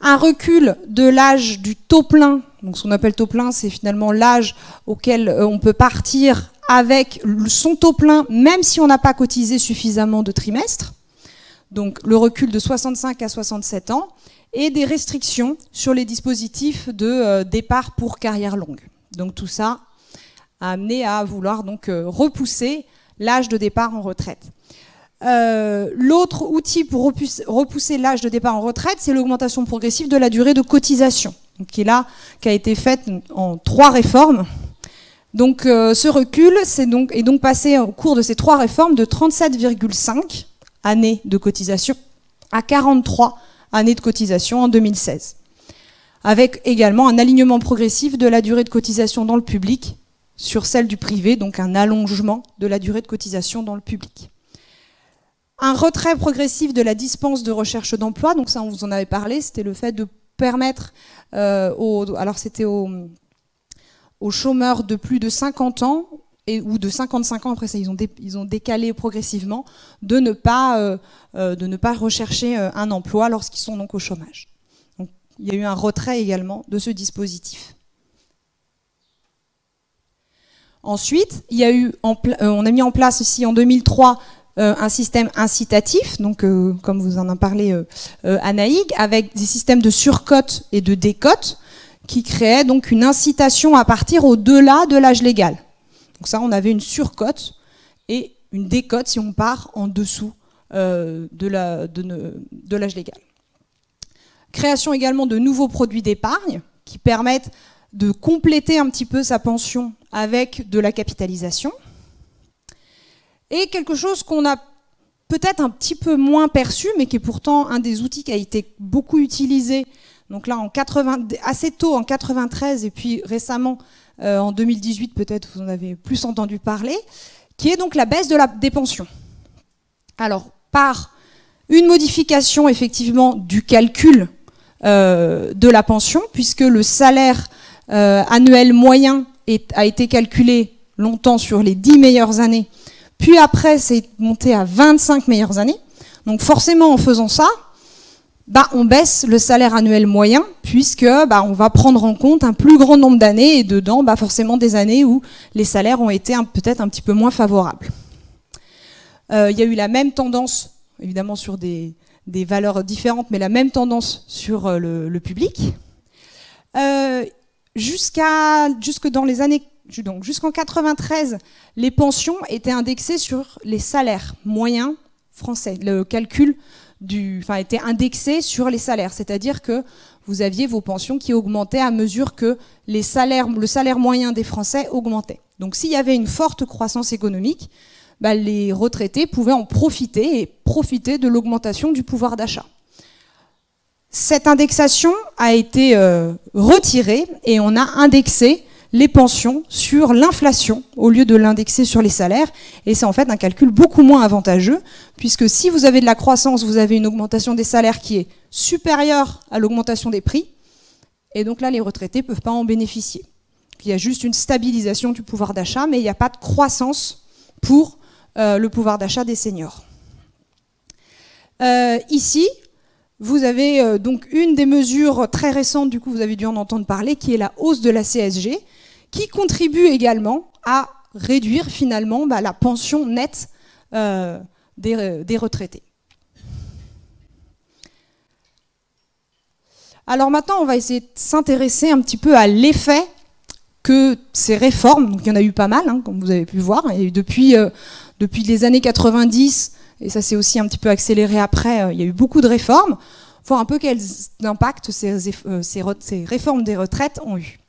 Un recul de l'âge du taux plein. Donc, ce qu'on appelle taux plein, c'est finalement l'âge auquel on peut partir avec son taux plein, même si on n'a pas cotisé suffisamment de trimestres. Donc, le recul de 65 à 67 ans, et des restrictions sur les dispositifs de départ pour carrière longue. Donc, tout ça a amené à vouloir donc repousser l'âge de départ en retraite. L'autre outil pour repousser l'âge de départ en retraite, c'est l'augmentation progressive de la durée de cotisation, donc qui a été faite en 3 réformes. Donc ce recul est donc passé au cours de ces 3 réformes de 37,5 années de cotisation à 43 années de cotisation en 2016, avec également un alignement progressif de la durée de cotisation dans le public sur celle du privé, donc un allongement de la durée de cotisation dans le public. Un retrait progressif de la dispense de recherche d'emploi, donc ça on vous en avait parlé, c'était le fait de permettre aux chômeurs de plus de 50 ans ou de 55 ans, après ça ils ont décalé progressivement, de ne pas rechercher un emploi lorsqu'ils sont donc au chômage. Donc, il y a eu un retrait également de ce dispositif. Ensuite, on a mis en place ici en 2003 un système incitatif, donc comme vous en a parlé Anaïg, avec des systèmes de surcote et de décote qui créaient donc une incitation à partir au-delà de l'âge légal. Donc ça, on avait une surcote et une décote si on part en dessous de l'âge légal. Création également de nouveaux produits d'épargne qui permettent de compléter un petit peu sa pension avec de la capitalisation. Et quelque chose qu'on a peut-être un petit peu moins perçu, mais qui est pourtant un des outils qui a été beaucoup utilisé, donc là assez tôt en 93 et puis récemment en 2018, peut-être vous en avez plus entendu parler, qui est donc la baisse des pensions. Alors, par une modification effectivement du calcul de la pension, puisque le salaire annuel moyen a été calculé longtemps sur les 10 meilleures années, puis après c'est monté à 25 meilleures années. Donc forcément en faisant ça, on baisse le salaire annuel moyen, puisque on va prendre en compte un plus grand nombre d'années, et dedans forcément des années où les salaires ont été peut-être un petit peu moins favorables. Il y a eu la même tendance, évidemment sur des valeurs différentes, mais la même tendance sur le public. Jusque dans les années, donc jusqu'en 93, les pensions étaient indexées sur les salaires moyens français. Le calcul était indexé sur les salaires, c'est-à-dire que vous aviez vos pensions qui augmentaient à mesure que le salaire moyen des Français augmentait. Donc s'il y avait une forte croissance économique, les retraités pouvaient en profiter et profiter de l'augmentation du pouvoir d'achat. Cette indexation a été retirée et on a indexé les pensions sur l'inflation au lieu de l'indexer sur les salaires. Et c'est en fait un calcul beaucoup moins avantageux, puisque si vous avez de la croissance, vous avez une augmentation des salaires qui est supérieure à l'augmentation des prix. Et donc là, les retraités ne peuvent pas en bénéficier. Il y a juste une stabilisation du pouvoir d'achat, mais il n'y a pas de croissance pour le pouvoir d'achat des seniors. Ici, vous avez donc une des mesures très récentes, du coup vous avez dû en entendre parler, qui est la hausse de la CSG, qui contribue également à réduire finalement la pension nette des retraités. Alors maintenant, on va essayer de s'intéresser un petit peu à l'effet que ces réformes, donc il y en a eu pas mal, comme vous avez pu voir, et depuis les années 90, et ça s'est aussi un petit peu accéléré après, il y a eu beaucoup de réformes, voir un peu quel impact ces réformes des retraites ont eu.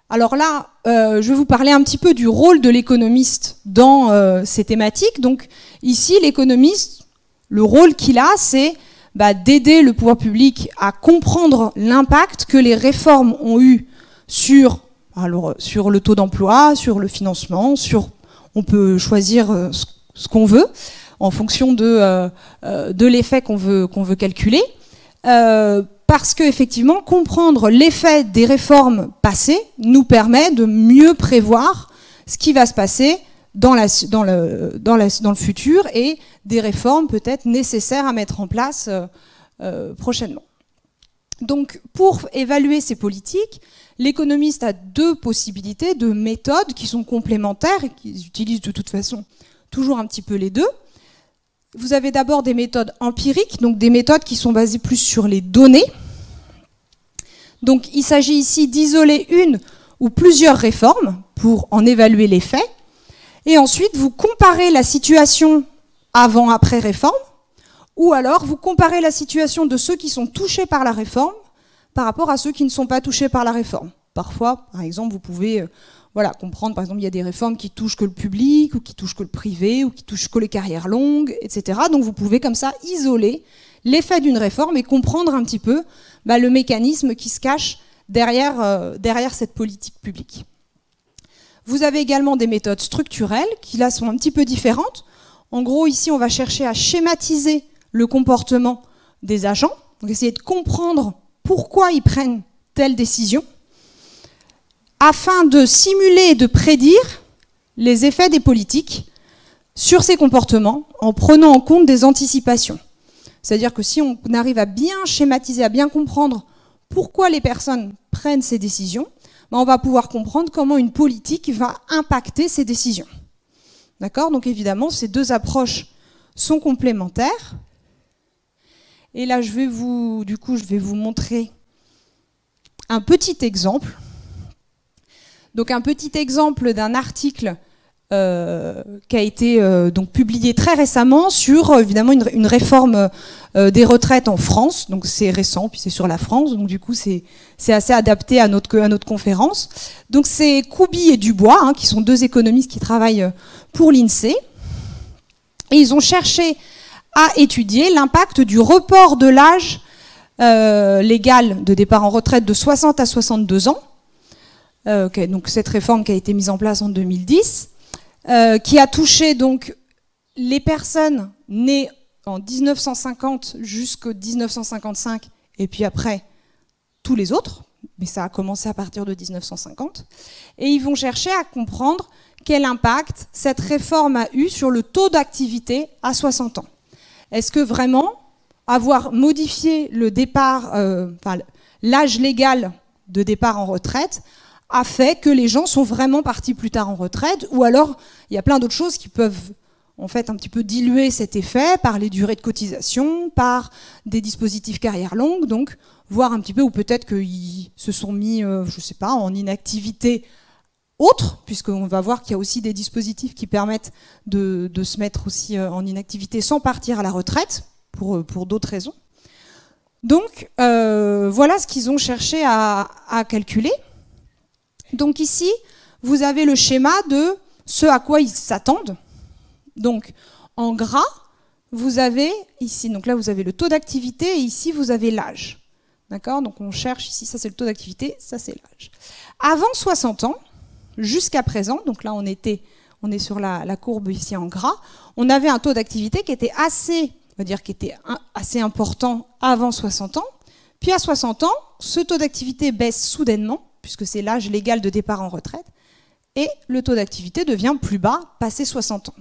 Alors là, je vais vous parler un petit peu du rôle de l'économiste dans ces thématiques. Donc ici, l'économiste, le rôle qu'il a, c'est d'aider le pouvoir public à comprendre l'impact que les réformes ont eu sur le taux d'emploi, sur le financement, on peut choisir ce qu'on veut en fonction de l'effet qu'on veut calculer. Parce qu'effectivement, comprendre l'effet des réformes passées nous permet de mieux prévoir ce qui va se passer dans le futur et des réformes peut-être nécessaires à mettre en place prochainement. Donc, pour évaluer ces politiques, l'économiste a deux possibilités, deux méthodes qui sont complémentaires et qui utilisent de toute façon toujours un petit peu les deux. Vous avez d'abord des méthodes empiriques, donc des méthodes qui sont basées plus sur les données. Donc il s'agit ici d'isoler une ou plusieurs réformes pour en évaluer l'effet. Et ensuite, vous comparez la situation avant-après réforme, ou alors vous comparez la situation de ceux qui sont touchés par la réforme par rapport à ceux qui ne sont pas touchés par la réforme. Parfois, par exemple, vous pouvez comprendre, par exemple, il y a des réformes qui touchent que le public, ou qui touchent que le privé, ou qui touchent que les carrières longues, etc. Donc vous pouvez comme ça isoler l'effet d'une réforme et comprendre un petit peu le mécanisme qui se cache derrière cette politique publique. Vous avez également des méthodes structurelles qui là sont un petit peu différentes. En gros, ici, on va chercher à schématiser le comportement des agents, donc essayer de comprendre pourquoi ils prennent telle décision, afin de simuler et de prédire les effets des politiques sur ces comportements en prenant en compte des anticipations. C'est-à-dire que si on arrive à bien schématiser, à bien comprendre pourquoi les personnes prennent ces décisions, on va pouvoir comprendre comment une politique va impacter ces décisions. D'accord ? Donc évidemment, ces deux approches sont complémentaires. Et là, je vais vous montrer un petit exemple. Donc un petit exemple d'un article qui a été donc publié très récemment sur évidemment une réforme des retraites en France. Donc c'est récent, puis c'est sur la France, donc du coup c'est assez adapté à notre conférence. Donc c'est Couby et Dubois, qui sont deux économistes qui travaillent pour l'INSEE, et ils ont cherché à étudier l'impact du report de l'âge légal de départ en retraite de 60 à 62 ans. Donc cette réforme qui a été mise en place en 2010, qui a touché donc les personnes nées en 1950 jusqu'en 1955, et puis après, tous les autres, mais ça a commencé à partir de 1950, et ils vont chercher à comprendre quel impact cette réforme a eu sur le taux d'activité à 60 ans. Est-ce que vraiment avoir modifié le départ, l'âge légal de départ en retraite a fait que les gens sont vraiment partis plus tard en retraite, ou alors il y a plein d'autres choses qui peuvent en fait un petit peu diluer cet effet par les durées de cotisation, par des dispositifs carrière longue, donc voir un petit peu, ou peut-être qu'ils se sont mis, je sais pas, en inactivité autre, puisqu'on va voir qu'il y a aussi des dispositifs qui permettent de se mettre aussi en inactivité sans partir à la retraite, pour d'autres raisons. Donc voilà ce qu'ils ont cherché à calculer. Donc ici, vous avez le schéma de ce à quoi ils s'attendent. Donc en gras, vous avez ici, donc là vous avez le taux d'activité et ici vous avez l'âge. D'accord? Donc on cherche ici, ça c'est le taux d'activité, ça c'est l'âge. Avant 60 ans, jusqu'à présent, donc là on est sur la courbe ici en gras, on avait un taux d'activité qui était assez important avant 60 ans. Puis à 60 ans, ce taux d'activité baisse soudainement, puisque c'est l'âge légal de départ en retraite, et le taux d'activité devient plus bas, passé 60 ans.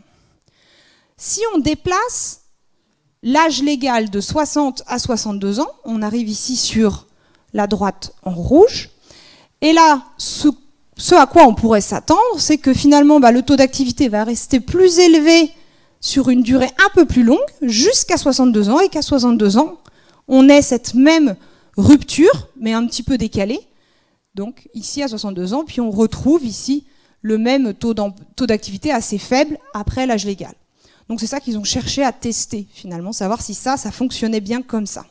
Si on déplace l'âge légal de 60 à 62 ans, on arrive ici sur la droite en rouge, et là, ce à quoi on pourrait s'attendre, c'est que finalement, le taux d'activité va rester plus élevé sur une durée un peu plus longue, jusqu'à 62 ans, et qu'à 62 ans, on ait cette même rupture, mais un petit peu décalée, donc ici à 62 ans, puis on retrouve ici le même taux d'activité assez faible après l'âge légal. Donc c'est ça qu'ils ont cherché à tester, finalement, savoir si ça fonctionnait bien comme ça.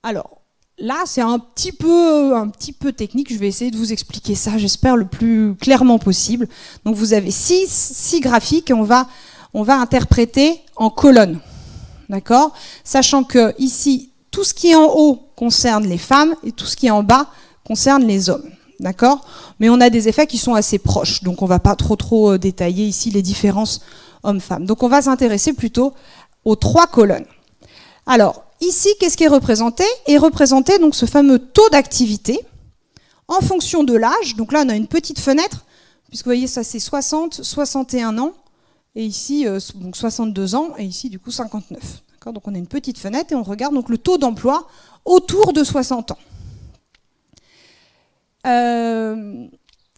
Alors, là, c'est un petit peu technique, je vais essayer de vous expliquer ça, j'espère le plus clairement possible. Donc vous avez six graphiques et on va interpréter en colonnes. D'accord? Sachant que ici, tout ce qui est en haut concerne les femmes et tout ce qui est en bas concerne les hommes. D'accord? Mais on a des effets qui sont assez proches, donc on ne va pas trop détailler ici les différences hommes-femmes. Donc on va s'intéresser plutôt aux 3 colonnes. Alors, ici, qu'est-ce qui est représenté? Est représenté donc ce fameux taux d'activité en fonction de l'âge. Donc là, on a une petite fenêtre, puisque vous voyez, ça c'est 60, 61 ans, et ici, donc 62 ans, et ici, du coup, 59. Donc on a une petite fenêtre et on regarde donc le taux d'emploi autour de 60 ans.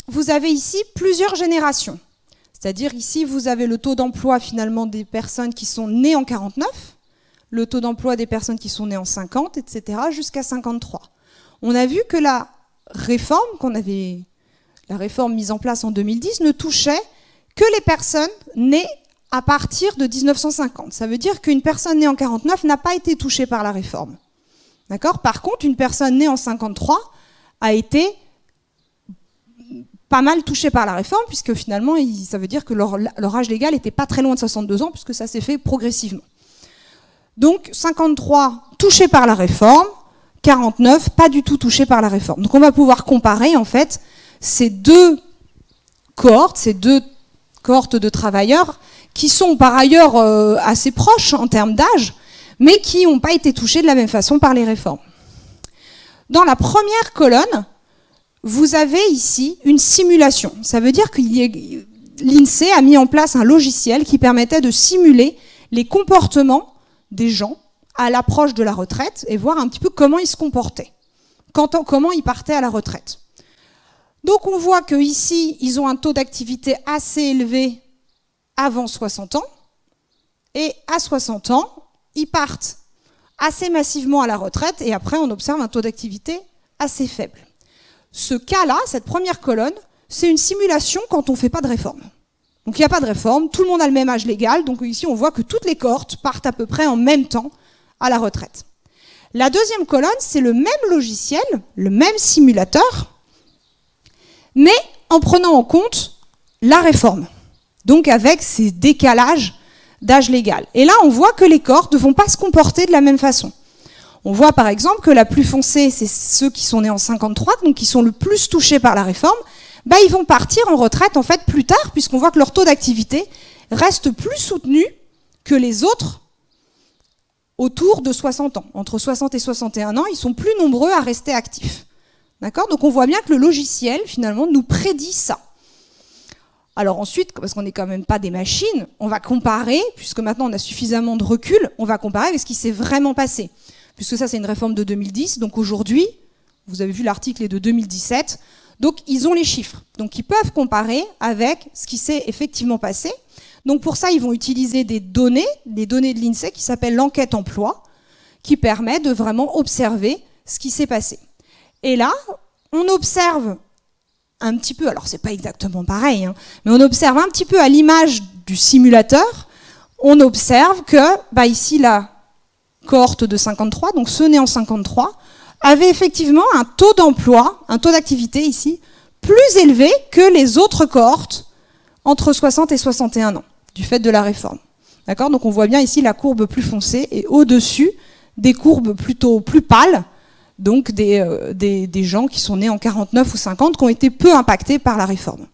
Vous avez ici plusieurs générations. C'est-à-dire ici, vous avez le taux d'emploi finalement des personnes qui sont nées en 49, le taux d'emploi des personnes qui sont nées en 50, etc., jusqu'à 53. On a vu que la réforme mise en place en 2010 ne touchait que les personnes nées à partir de 1950. Ça veut dire qu'une personne née en 49 n'a pas été touchée par la réforme. D'accord? Par contre, une personne née en 53 a été pas mal touchée par la réforme, puisque finalement, ça veut dire que leur âge légal n'était pas très loin de 62 ans, puisque ça s'est fait progressivement. Donc 53 touchés par la réforme, 49 pas du tout touchés par la réforme. Donc on va pouvoir comparer en fait ces deux cohortes de travailleurs qui sont par ailleurs assez proches en termes d'âge, mais qui n'ont pas été touchés de la même façon par les réformes. Dans la première colonne, vous avez ici une simulation. Ça veut dire que l'INSEE a mis en place un logiciel qui permettait de simuler les comportements des gens à l'approche de la retraite et voir un petit peu comment ils se comportaient, comment ils partaient à la retraite. Donc on voit qu'ici, ils ont un taux d'activité assez élevé avant 60 ans, et à 60 ans, ils partent assez massivement à la retraite, et après on observe un taux d'activité assez faible. Ce cas-là, cette première colonne, c'est une simulation quand on ne fait pas de réforme. Donc il n'y a pas de réforme, tout le monde a le même âge légal, donc ici on voit que toutes les cohortes partent à peu près en même temps à la retraite. La deuxième colonne, c'est le même logiciel, le même simulateur, mais en prenant en compte la réforme, donc avec ces décalages d'âge légal. Et là, on voit que les cohortes ne vont pas se comporter de la même façon. On voit par exemple que la plus foncée, c'est ceux qui sont nés en 53, donc qui sont le plus touchés par la réforme. Ils vont partir en retraite en fait plus tard, puisqu'on voit que leur taux d'activité restent plus soutenus que les autres autour de 60 ans. Entre 60 et 61 ans, ils sont plus nombreux à rester actifs. D'accord ? Donc on voit bien que le logiciel, finalement, nous prédit ça. Alors ensuite, parce qu'on n'est quand même pas des machines, on va comparer, puisque maintenant on a suffisamment de recul, on va comparer avec ce qui s'est vraiment passé. Puisque ça, c'est une réforme de 2010, donc aujourd'hui, vous avez vu l'article est de 2017, donc ils ont les chiffres. Donc ils peuvent comparer avec ce qui s'est effectivement passé. Donc pour ça, ils vont utiliser des données de l'INSEE qui s'appellent l'enquête emploi, qui permet de vraiment observer ce qui s'est passé. Et là, on observe un petit peu, alors c'est pas exactement pareil, hein, mais on observe un petit peu à l'image du simulateur, on observe que, ici, la cohorte de 53, donc ceux nés en 53, avait effectivement un taux d'emploi, un taux d'activité ici, plus élevé que les autres cohortes entre 60 et 61 ans, du fait de la réforme. D'accord ? Donc on voit bien ici la courbe plus foncée et au-dessus, des courbes plutôt plus pâles, donc des gens qui sont nés en 49 ou 50, qui ont été peu impactés par la réforme.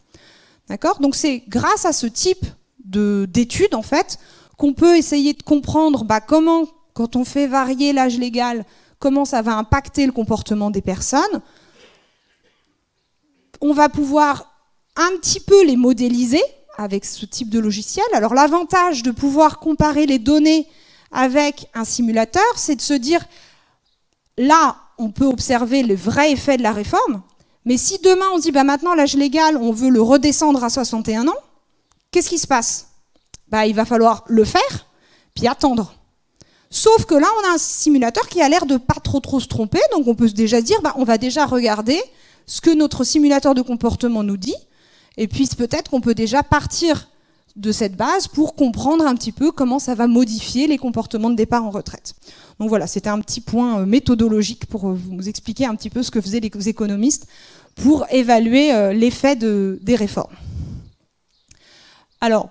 D'accord ? Donc c'est grâce à ce type d'études, en fait, qu'on peut essayer de comprendre comment, quand on fait varier l'âge légal, comment ça va impacter le comportement des personnes. On va pouvoir un petit peu les modéliser avec ce type de logiciel. Alors l'avantage de pouvoir comparer les données avec un simulateur, c'est de se dire, là, on peut observer le vrai effet de la réforme, mais si demain on dit, maintenant l'âge légal, on veut le redescendre à 61 ans, qu'est-ce qui se passe ? Il va falloir le faire, puis attendre. Sauf que là, on a un simulateur qui a l'air de pas trop se tromper, donc on peut déjà se dire, on va déjà regarder ce que notre simulateur de comportement nous dit, et puis peut-être qu'on peut déjà partir de cette base pour comprendre un petit peu comment ça va modifier les comportements de départ en retraite. Donc voilà, c'était un petit point méthodologique pour vous expliquer un petit peu ce que faisaient les économistes pour évaluer l'effet des réformes. Alors,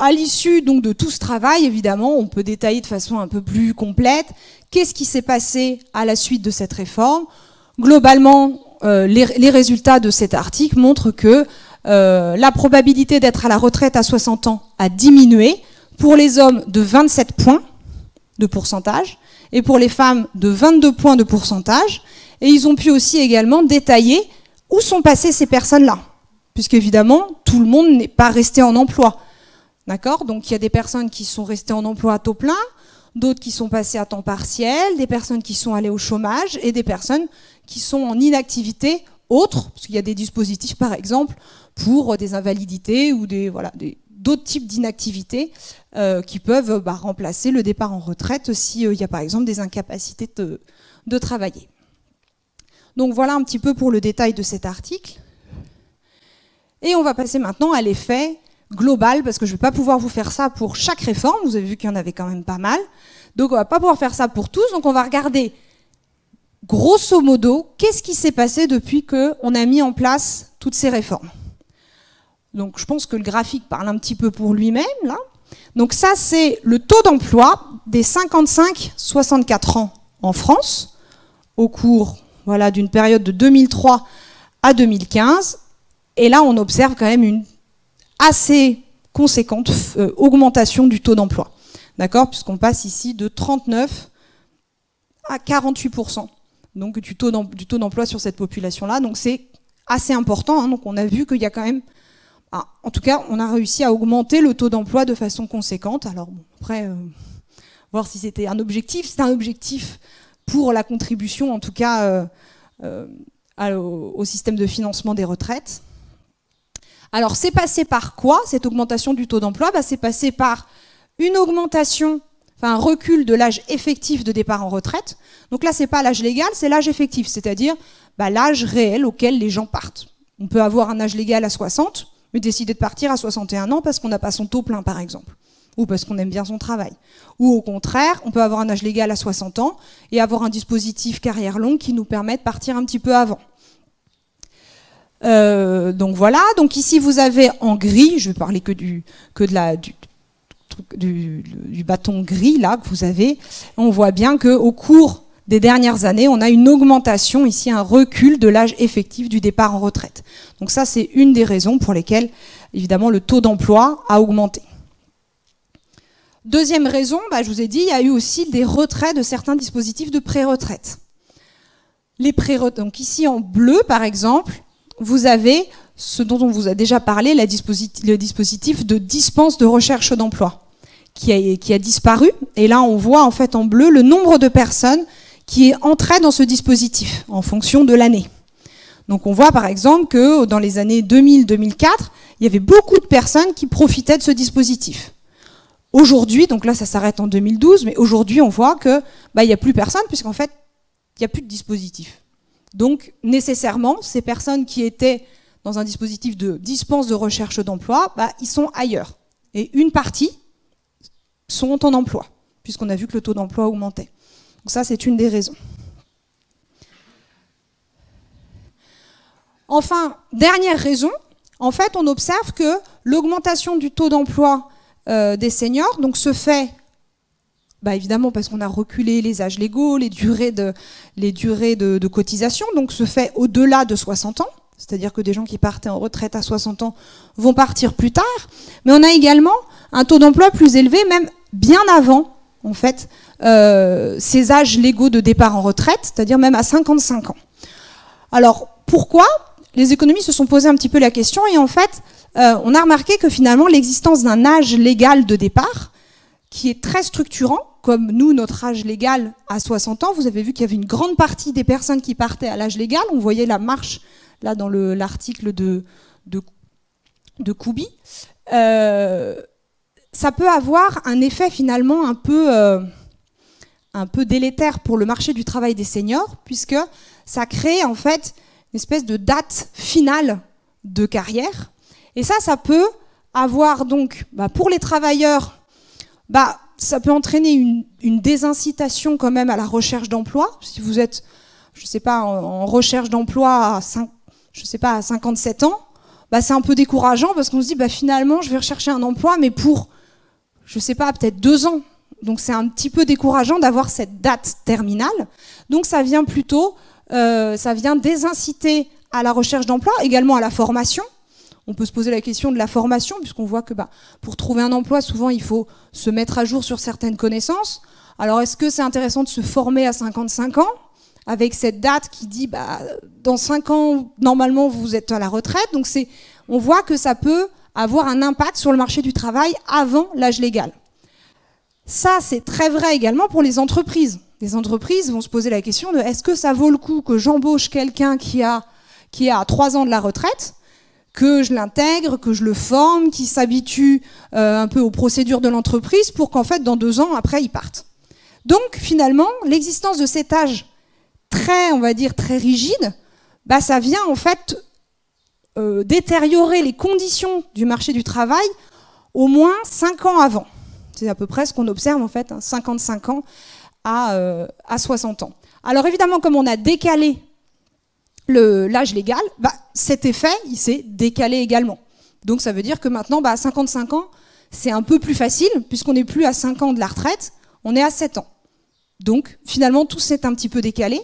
à l'issue donc de tout ce travail, évidemment, on peut détailler de façon un peu plus complète qu'est-ce qui s'est passé à la suite de cette réforme. Globalement, les résultats de cet article montrent que la probabilité d'être à la retraite à 60 ans a diminué pour les hommes de 27 points de pourcentage et pour les femmes de 22 points de pourcentage. Et ils ont pu aussi également détailler où sont passées ces personnes-là, puisqu'évidemment, tout le monde n'est pas resté en emploi. D'accord ? Donc il y a des personnes qui sont restées en emploi à taux plein, d'autres qui sont passées à temps partiel, des personnes qui sont allées au chômage et des personnes qui sont en inactivité autre, parce qu'il y a des dispositifs par exemple pour des invalidités ou d'autres types d'inactivités qui peuvent remplacer le départ en retraite s'il y a par exemple des incapacités de travailler. Donc voilà un petit peu pour le détail de cet article. Et on va passer maintenant à l'effet global, parce que je ne vais pas pouvoir vous faire ça pour chaque réforme, vous avez vu qu'il y en avait quand même pas mal, donc on ne va pas pouvoir faire ça pour tous, donc on va regarder grosso modo qu'est-ce qui s'est passé depuis qu'on a mis en place toutes ces réformes. Donc je pense que le graphique parle un petit peu pour lui-même, là. Donc ça c'est le taux d'emploi des 55-64 ans en France, au cours d'une période de 2003 à 2015, et là on observe quand même une assez conséquente augmentation du taux d'emploi, d'accord, puisqu'on passe ici de 39 à 48%, donc du taux d'emploi sur cette population-là, donc c'est assez important, hein, donc on a vu qu'il y a quand même, en tout cas, on a réussi à augmenter le taux d'emploi de façon conséquente, alors bon, après, voir si c'était un objectif, c'est un objectif pour la contribution, en tout cas, au système de financement des retraites. Alors, c'est passé par quoi, cette augmentation du taux d'emploi ? C'est passé par une augmentation, un recul de l'âge effectif de départ en retraite. Donc là, ce n'est pas l'âge légal, c'est l'âge effectif, c'est-à-dire l'âge réel auquel les gens partent. On peut avoir un âge légal à 60, mais décider de partir à 61 ans parce qu'on n'a pas son taux plein, par exemple, ou parce qu'on aime bien son travail. Ou au contraire, on peut avoir un âge légal à 60 ans et avoir un dispositif carrière longue qui nous permet de partir un petit peu avant. Donc voilà, donc ici vous avez en gris, je vais parler que du bâton gris là que vous avez, on voit bien qu'au cours des dernières années, on a une augmentation, ici un recul de l'âge effectif du départ en retraite. Donc ça c'est une des raisons pour lesquelles évidemment le taux d'emploi a augmenté. Deuxième raison, je vous ai dit, il y a eu aussi des retraits de certains dispositifs de pré-retraite. Donc ici en bleu, par exemple, vous avez ce dont on vous a déjà parlé, le dispositif de dispense de recherche d'emploi, qui a disparu. Et là, on voit en fait en bleu le nombre de personnes qui entraient dans ce dispositif en fonction de l'année. Donc on voit par exemple que dans les années 2000-2004, il y avait beaucoup de personnes qui profitaient de ce dispositif. Aujourd'hui, donc là ça s'arrête en 2012, mais aujourd'hui on voit que il n'y a plus personne puisqu'en fait il n'y a plus de dispositif. Donc nécessairement, ces personnes qui étaient dans un dispositif de dispense de recherche d'emploi, ils sont ailleurs. Et une partie sont en emploi, puisqu'on a vu que le taux d'emploi augmentait. Donc ça, c'est une des raisons. Enfin, dernière raison, en fait, on observe que l'augmentation du taux d'emploi des seniors donc, se fait, évidemment parce qu'on a reculé les âges légaux, les durées de cotisation, donc se fait au-delà de 60 ans, c'est-à-dire que des gens qui partaient en retraite à 60 ans vont partir plus tard, mais on a également un taux d'emploi plus élevé, même bien avant, en fait, ces âges légaux de départ en retraite, c'est-à-dire même à 55 ans. Alors, pourquoi ? Les économistes se sont posé un petit peu la question et en fait, on a remarqué que finalement, l'existence d'un âge légal de départ, qui est très structurant, comme nous, notre âge légal à 60 ans, vous avez vu qu'il y avait une grande partie des personnes qui partaient à l'âge légal, on voyait la marche là dans l'article de Koubi, ça peut avoir un effet finalement un peu délétère pour le marché du travail des seniors, puisque ça crée en fait une espèce de date finale de carrière. Et ça peut avoir donc, pour les travailleurs, ça peut entraîner une désincitation quand même à la recherche d'emploi. Si vous êtes, je sais pas, en recherche d'emploi à 57 ans, c'est un peu décourageant parce qu'on se dit finalement je vais rechercher un emploi mais pour, je sais pas, peut-être 2 ans. Donc c'est un petit peu décourageant d'avoir cette date terminale. Donc ça vient plutôt, ça vient désinciter à la recherche d'emploi, également à la formation. On peut se poser la question de la formation, puisqu'on voit que pour trouver un emploi, souvent il faut se mettre à jour sur certaines connaissances. Alors est-ce que c'est intéressant de se former à 55 ans, avec cette date qui dit dans 5 ans, normalement vous êtes à la retraite. Donc on voit que ça peut avoir un impact sur le marché du travail avant l'âge légal. Ça, c'est très vrai également pour les entreprises. Les entreprises vont se poser la question de est-ce que ça vaut le coup que j'embauche quelqu'un qui a 3 ans de la retraite, que je l'intègre, que je le forme, qu'il s'habitue un peu aux procédures de l'entreprise pour qu'en fait, dans 2 ans, après, il parte. Donc, finalement, l'existence de cet âge très, on va dire, très rigide, ça vient en fait détériorer les conditions du marché du travail au moins 5 ans avant. C'est à peu près ce qu'on observe en fait, 55 ans à 60 ans. Alors évidemment, comme on a décalé l'âge légal, cet effet, il s'est décalé également. Donc ça veut dire que maintenant, à 55 ans, c'est un peu plus facile, puisqu'on n'est plus à 5 ans de la retraite, on est à 7 ans. Donc finalement, tout s'est un petit peu décalé.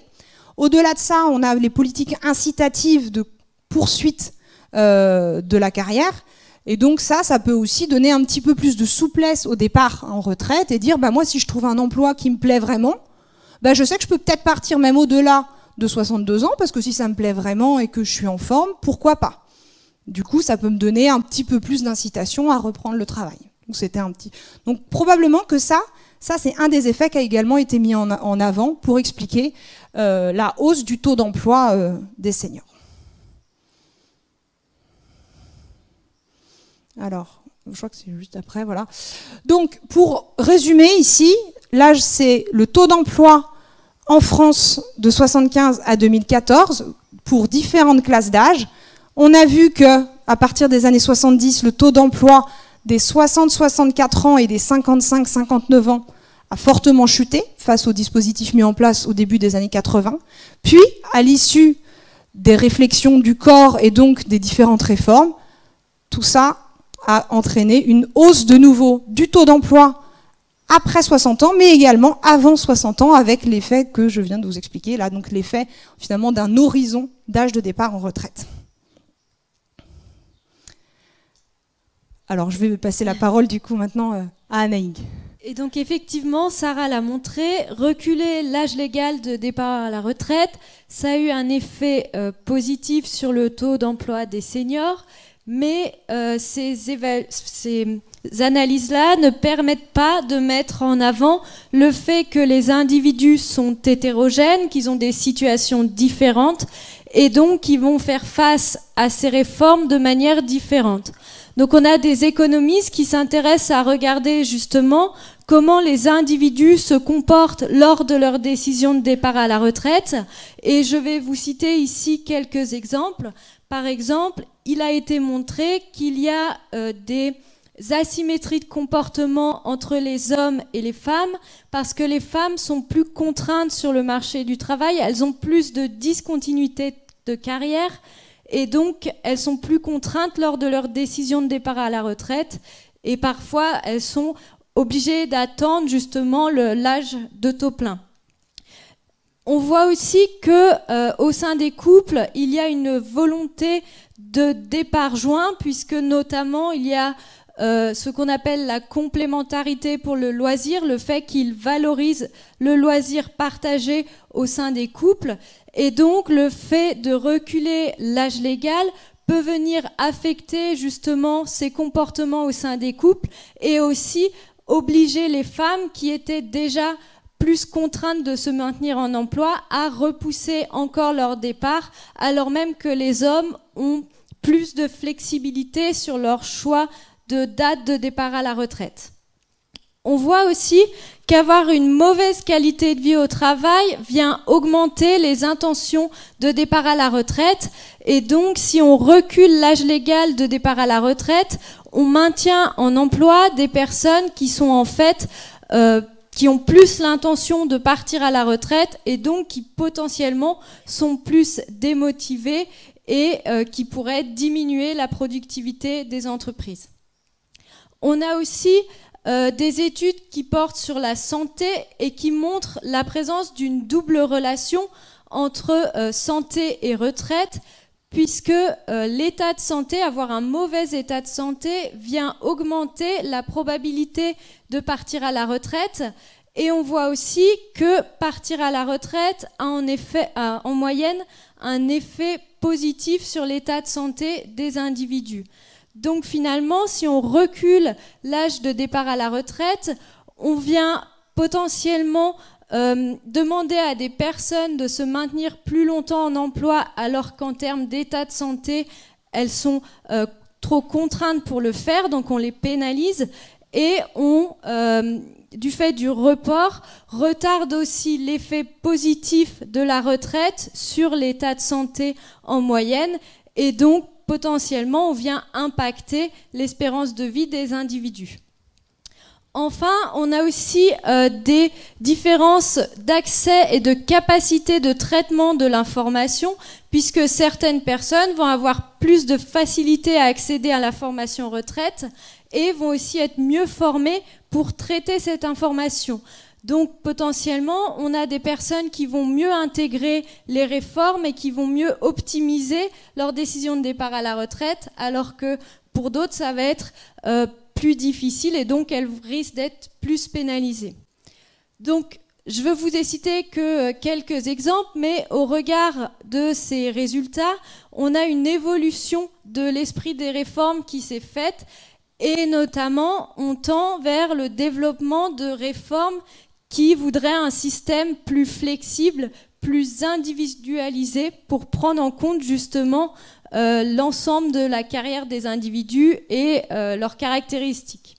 Au-delà de ça, on a les politiques incitatives de poursuite de la carrière. Et donc ça peut aussi donner un petit peu plus de souplesse au départ en retraite et dire, moi, si je trouve un emploi qui me plaît vraiment, je sais que je peux peut-être partir même au-delà de 62 ans, parce que si ça me plaît vraiment et que je suis en forme, pourquoi pas? Du coup, ça peut me donner un petit peu plus d'incitation à reprendre le travail. Donc probablement que ça c'est un des effets qui a également été mis en avant pour expliquer la hausse du taux d'emploi des seniors. Alors, je crois que c'est juste après, voilà. Donc, pour résumer ici, là, c'est le taux d'emploi en France de 1975 à 2014 pour différentes classes d'âge. On a vu que à partir des années 70, le taux d'emploi des 60-64 ans et des 55-59 ans a fortement chuté face aux dispositifs mis en place au début des années 80. Puis, à l'issue des réflexions du corps et donc des différentes réformes, tout ça a entraîné une hausse de nouveau du taux d'emploi après 60 ans, mais également avant 60 ans, avec l'effet que je viens de vous expliquer là, donc l'effet finalement d'un horizon d'âge de départ en retraite. Alors je vais passer la parole du coup maintenant à Anaïg. Et donc effectivement, Sarah l'a montré, reculer l'âge légal de départ à la retraite, ça a eu un effet positif sur le taux d'emploi des seniors, mais ces analyses-là ne permettent pas de mettre en avant le fait que les individus sont hétérogènes, qu'ils ont des situations différentes, et donc qu'ils vont faire face à ces réformes de manière différente. Donc on a des économistes qui s'intéressent à regarder justement comment les individus se comportent lors de leur décision de départ à la retraite. Et je vais vous citer ici quelques exemples. Par exemple, il a été montré qu'il y a des asymétries de comportement entre les hommes et les femmes parce que les femmes sont plus contraintes sur le marché du travail, elles ont plus de discontinuité de carrière. Et donc, elles sont plus contraintes lors de leur décision de départ à la retraite. Et parfois, elles sont obligées d'attendre justement l'âge de taux plein. On voit aussi qu'au sein des couples, il y a une volonté de départ joint, puisque notamment, il y a ce qu'on appelle la complémentarité pour le loisir, le fait qu'ils valorisent le loisir partagé au sein des couples. Et donc, le fait de reculer l'âge légal peut venir affecter justement ces comportements au sein des couples et aussi obliger les femmes qui étaient déjà plus contraintes de se maintenir en emploi à repousser encore leur départ, alors même que les hommes ont plus de flexibilité sur leur choix de date de départ à la retraite. On voit aussi qu'avoir une mauvaise qualité de vie au travail vient augmenter les intentions de départ à la retraite. Et donc, si on recule l'âge légal de départ à la retraite, on maintient en emploi des personnes qui sont en fait, qui ont plus l'intention de partir à la retraite et donc qui potentiellement sont plus démotivées et qui pourraient diminuer la productivité des entreprises. On a aussi des études qui portent sur la santé et qui montrent la présence d'une double relation entre santé et retraite, puisque l'état de santé, avoir un mauvais état de santé, vient augmenter la probabilité de partir à la retraite. Et on voit aussi que partir à la retraite a en moyenne un effet positif sur l'état de santé des individus. Donc finalement, si on recule l'âge de départ à la retraite, on vient potentiellement demander à des personnes de se maintenir plus longtemps en emploi alors qu'en termes d'état de santé, elles sont trop contraintes pour le faire, donc on les pénalise et on, du fait du report, retarde aussi l'effet positif de la retraite sur l'état de santé en moyenne et donc potentiellement, on vient impacter l'espérance de vie des individus. Enfin, on a aussi des différences d'accès et de capacité de traitement de l'information, puisque certaines personnes vont avoir plus de facilité à accéder à la formation retraite et vont aussi être mieux formées pour traiter cette information. Donc potentiellement, on a des personnes qui vont mieux intégrer les réformes et qui vont mieux optimiser leur décision de départ à la retraite, alors que pour d'autres, ça va être plus difficile et donc elles risquent d'être plus pénalisées. Donc je ne vous ai cité que quelques exemples, mais au regard de ces résultats, on a une évolution de l'esprit des réformes qui s'est faite et notamment on tend vers le développement de réformes qui voudrait un système plus flexible, plus individualisé pour prendre en compte justement l'ensemble de la carrière des individus et leurs caractéristiques.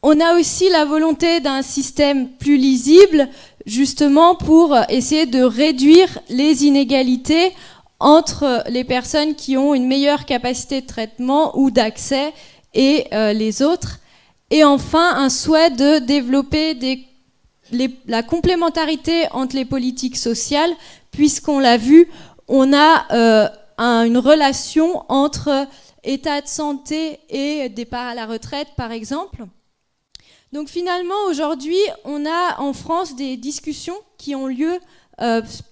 On a aussi la volonté d'un système plus lisible, justement pour essayer de réduire les inégalités entre les personnes qui ont une meilleure capacité de traitement ou d'accès et les autres. Et enfin, un souhait de développer la complémentarité entre les politiques sociales, puisqu'on l'a vu, on a une relation entre état de santé et départ à la retraite, par exemple. Donc finalement, aujourd'hui, on a en France des discussions qui ont lieu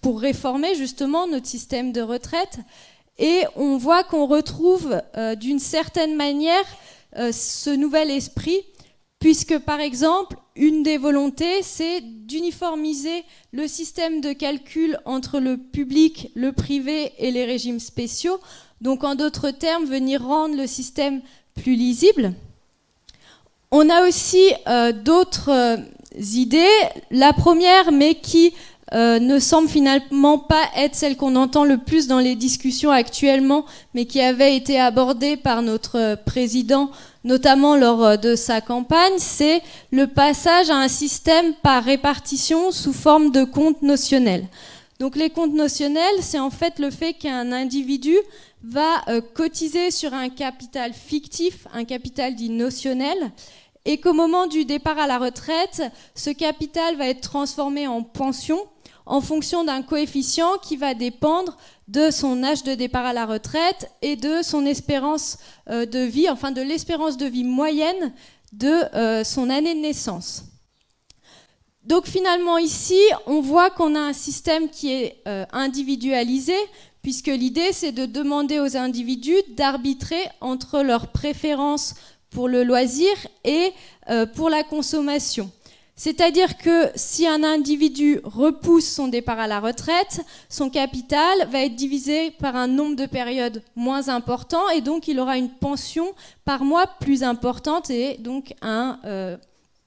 pour réformer justement notre système de retraite. Et on voit qu'on retrouve d'une certaine manière ce nouvel esprit, puisque par exemple, une des volontés, c'est d'uniformiser le système de calcul entre le public, le privé et les régimes spéciaux. Donc en d'autres termes, venir rendre le système plus lisible. On a aussi d'autres idées. La première, mais qui ne semble finalement pas être celle qu'on entend le plus dans les discussions actuellement, mais qui avait été abordée par notre président, notamment lors de sa campagne, c'est le passage à un système par répartition sous forme de comptes notionnels. Donc les comptes notionnels, c'est en fait le fait qu'un individu va cotiser sur un capital fictif, un capital dit notionnel, et qu'au moment du départ à la retraite, ce capital va être transformé en pension en fonction d'un coefficient qui va dépendre de son âge de départ à la retraite et de son espérance de vie, enfin de l'espérance de vie moyenne de son année de naissance. Donc finalement ici, on voit qu'on a un système qui est individualisé, puisque l'idée c'est de demander aux individus d'arbitrer entre leurs préférences pour le loisir et pour la consommation. C'est-à-dire que si un individu repousse son départ à la retraite, son capital va être divisé par un nombre de périodes moins important et donc il aura une pension par mois plus importante et donc un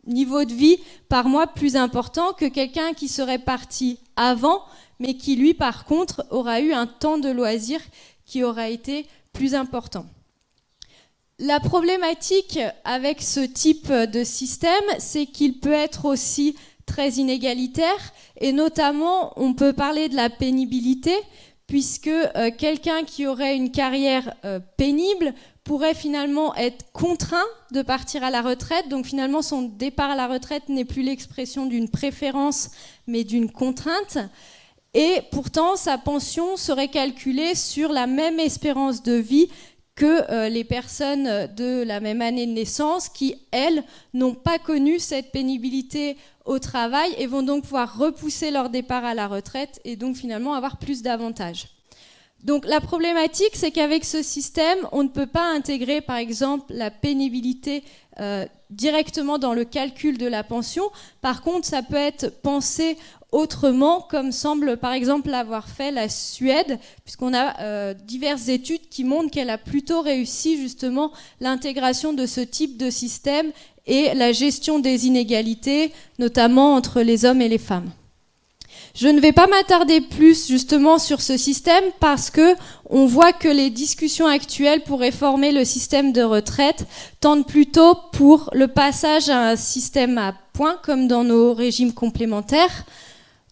niveau de vie par mois plus important que quelqu'un qui serait parti avant, mais qui lui par contre aura eu un temps de loisir qui aura été plus important. La problématique avec ce type de système, c'est qu'il peut être aussi très inégalitaire et notamment on peut parler de la pénibilité puisque quelqu'un qui aurait une carrière pénible pourrait finalement être contraint de partir à la retraite. Donc finalement son départ à la retraite n'est plus l'expression d'une préférence mais d'une contrainte. Et pourtant sa pension serait calculée sur la même espérance de vie que les personnes de la même année de naissance qui, elles, n'ont pas connu cette pénibilité au travail et vont donc pouvoir repousser leur départ à la retraite et donc finalement avoir plus d'avantages. Donc la problématique, c'est qu'avec ce système, on ne peut pas intégrer, par exemple, la pénibilité directement dans le calcul de la pension. Par contre, ça peut être pensé autrement, comme semble par exemple l'avoir fait la Suède, puisqu'on a diverses études qui montrent qu'elle a plutôt réussi justement l'intégration de ce type de système et la gestion des inégalités, notamment entre les hommes et les femmes. Je ne vais pas m'attarder plus justement sur ce système parce que on voit que les discussions actuelles pour réformer le système de retraite tendent plutôt pour le passage à un système à points comme dans nos régimes complémentaires.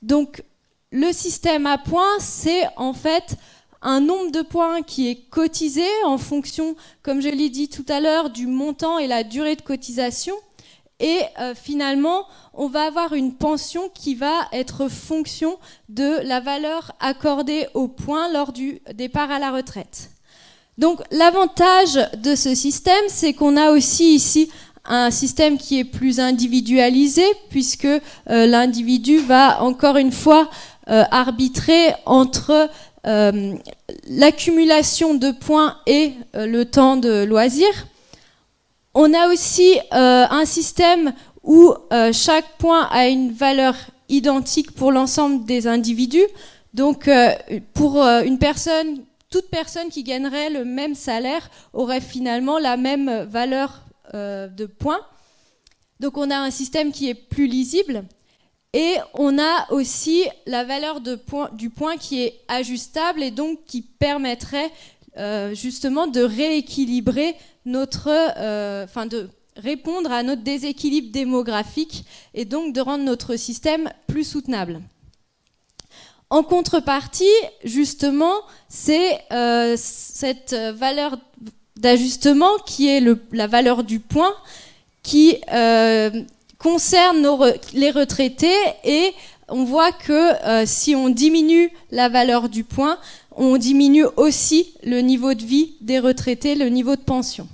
Donc le système à points, c'est en fait un nombre de points qui est cotisé en fonction, comme je l'ai dit tout à l'heure, du montant et la durée de cotisation. Et finalement, on va avoir une pension qui va être fonction de la valeur accordée aux points lors du départ à la retraite. Donc l'avantage de ce système, c'est qu'on a aussi ici un système qui est plus individualisé, puisque l'individu va encore une fois arbitrer entre l'accumulation de points et le temps de loisir. On a aussi un système où chaque point a une valeur identique pour l'ensemble des individus. Donc pour une personne, toute personne qui gagnerait le même salaire aurait finalement la même valeur de points. Donc on a un système qui est plus lisible. Et on a aussi la valeur du point qui est ajustable et donc qui permettrait justement de rééquilibrer de répondre à notre déséquilibre démographique et donc de rendre notre système plus soutenable. En contrepartie, justement, c'est cette valeur d'ajustement qui est la valeur du point qui concerne les retraités et on voit que si on diminue la valeur du point, on diminue aussi le niveau de vie des retraités, le niveau de pension.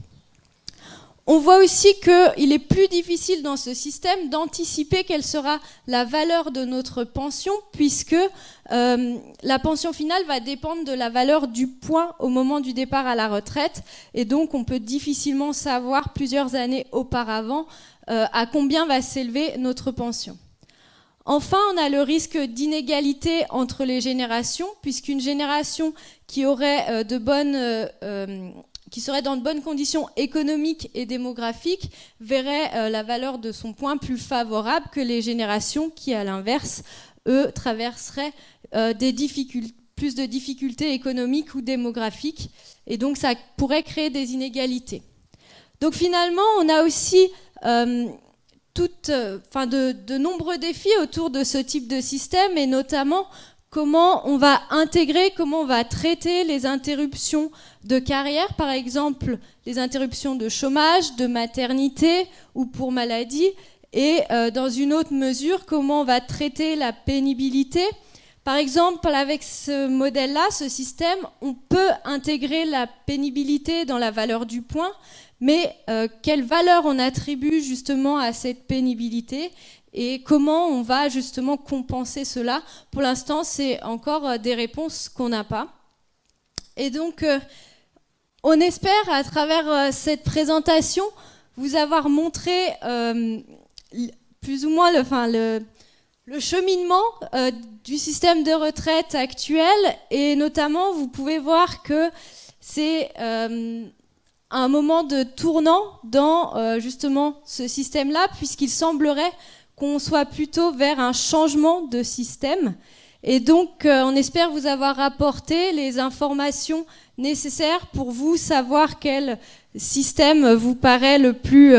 On voit aussi qu'il est plus difficile dans ce système d'anticiper quelle sera la valeur de notre pension, puisque la pension finale va dépendre de la valeur du point au moment du départ à la retraite, et donc on peut difficilement savoir plusieurs années auparavant à combien va s'élever notre pension. Enfin, on a le risque d'inégalité entre les générations, puisqu'une génération qui aurait qui serait dans de bonnes conditions économiques et démographiques verrait la valeur de son point plus favorable que les générations qui, à l'inverse, eux, traverseraient plus de difficultés économiques ou démographiques. Et donc, ça pourrait créer des inégalités. Donc, finalement, on a aussi de nombreux défis autour de ce type de système, et notamment comment on va intégrer, comment on va traiter les interruptions de carrière, par exemple les interruptions de chômage, de maternité ou pour maladie, et dans une autre mesure, comment on va traiter la pénibilité. Par exemple, avec ce modèle-là, ce système, on peut intégrer la pénibilité dans la valeur du point, mais quelle valeur on attribue justement à cette pénibilité et comment on va justement compenser cela? Pour l'instant, c'est encore des réponses qu'on n'a pas. Et donc, on espère, à travers cette présentation, vous avoir montré plus ou moins le cheminement du système de retraite actuel. Et notamment, vous pouvez voir que c'est un moment de tournant dans justement ce système-là, puisqu'il semblerait qu'on soit plutôt vers un changement de système. Et donc, on espère vous avoir apporté les informations nécessaires pour vous savoir quel système vous paraît le plus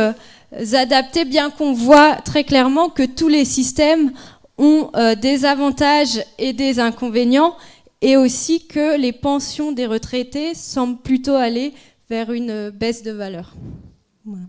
adapté, bien qu'on voit très clairement que tous les systèmes ont des avantages et des inconvénients, et aussi que les pensions des retraités semblent plutôt aller vers une baisse de valeur. Voilà.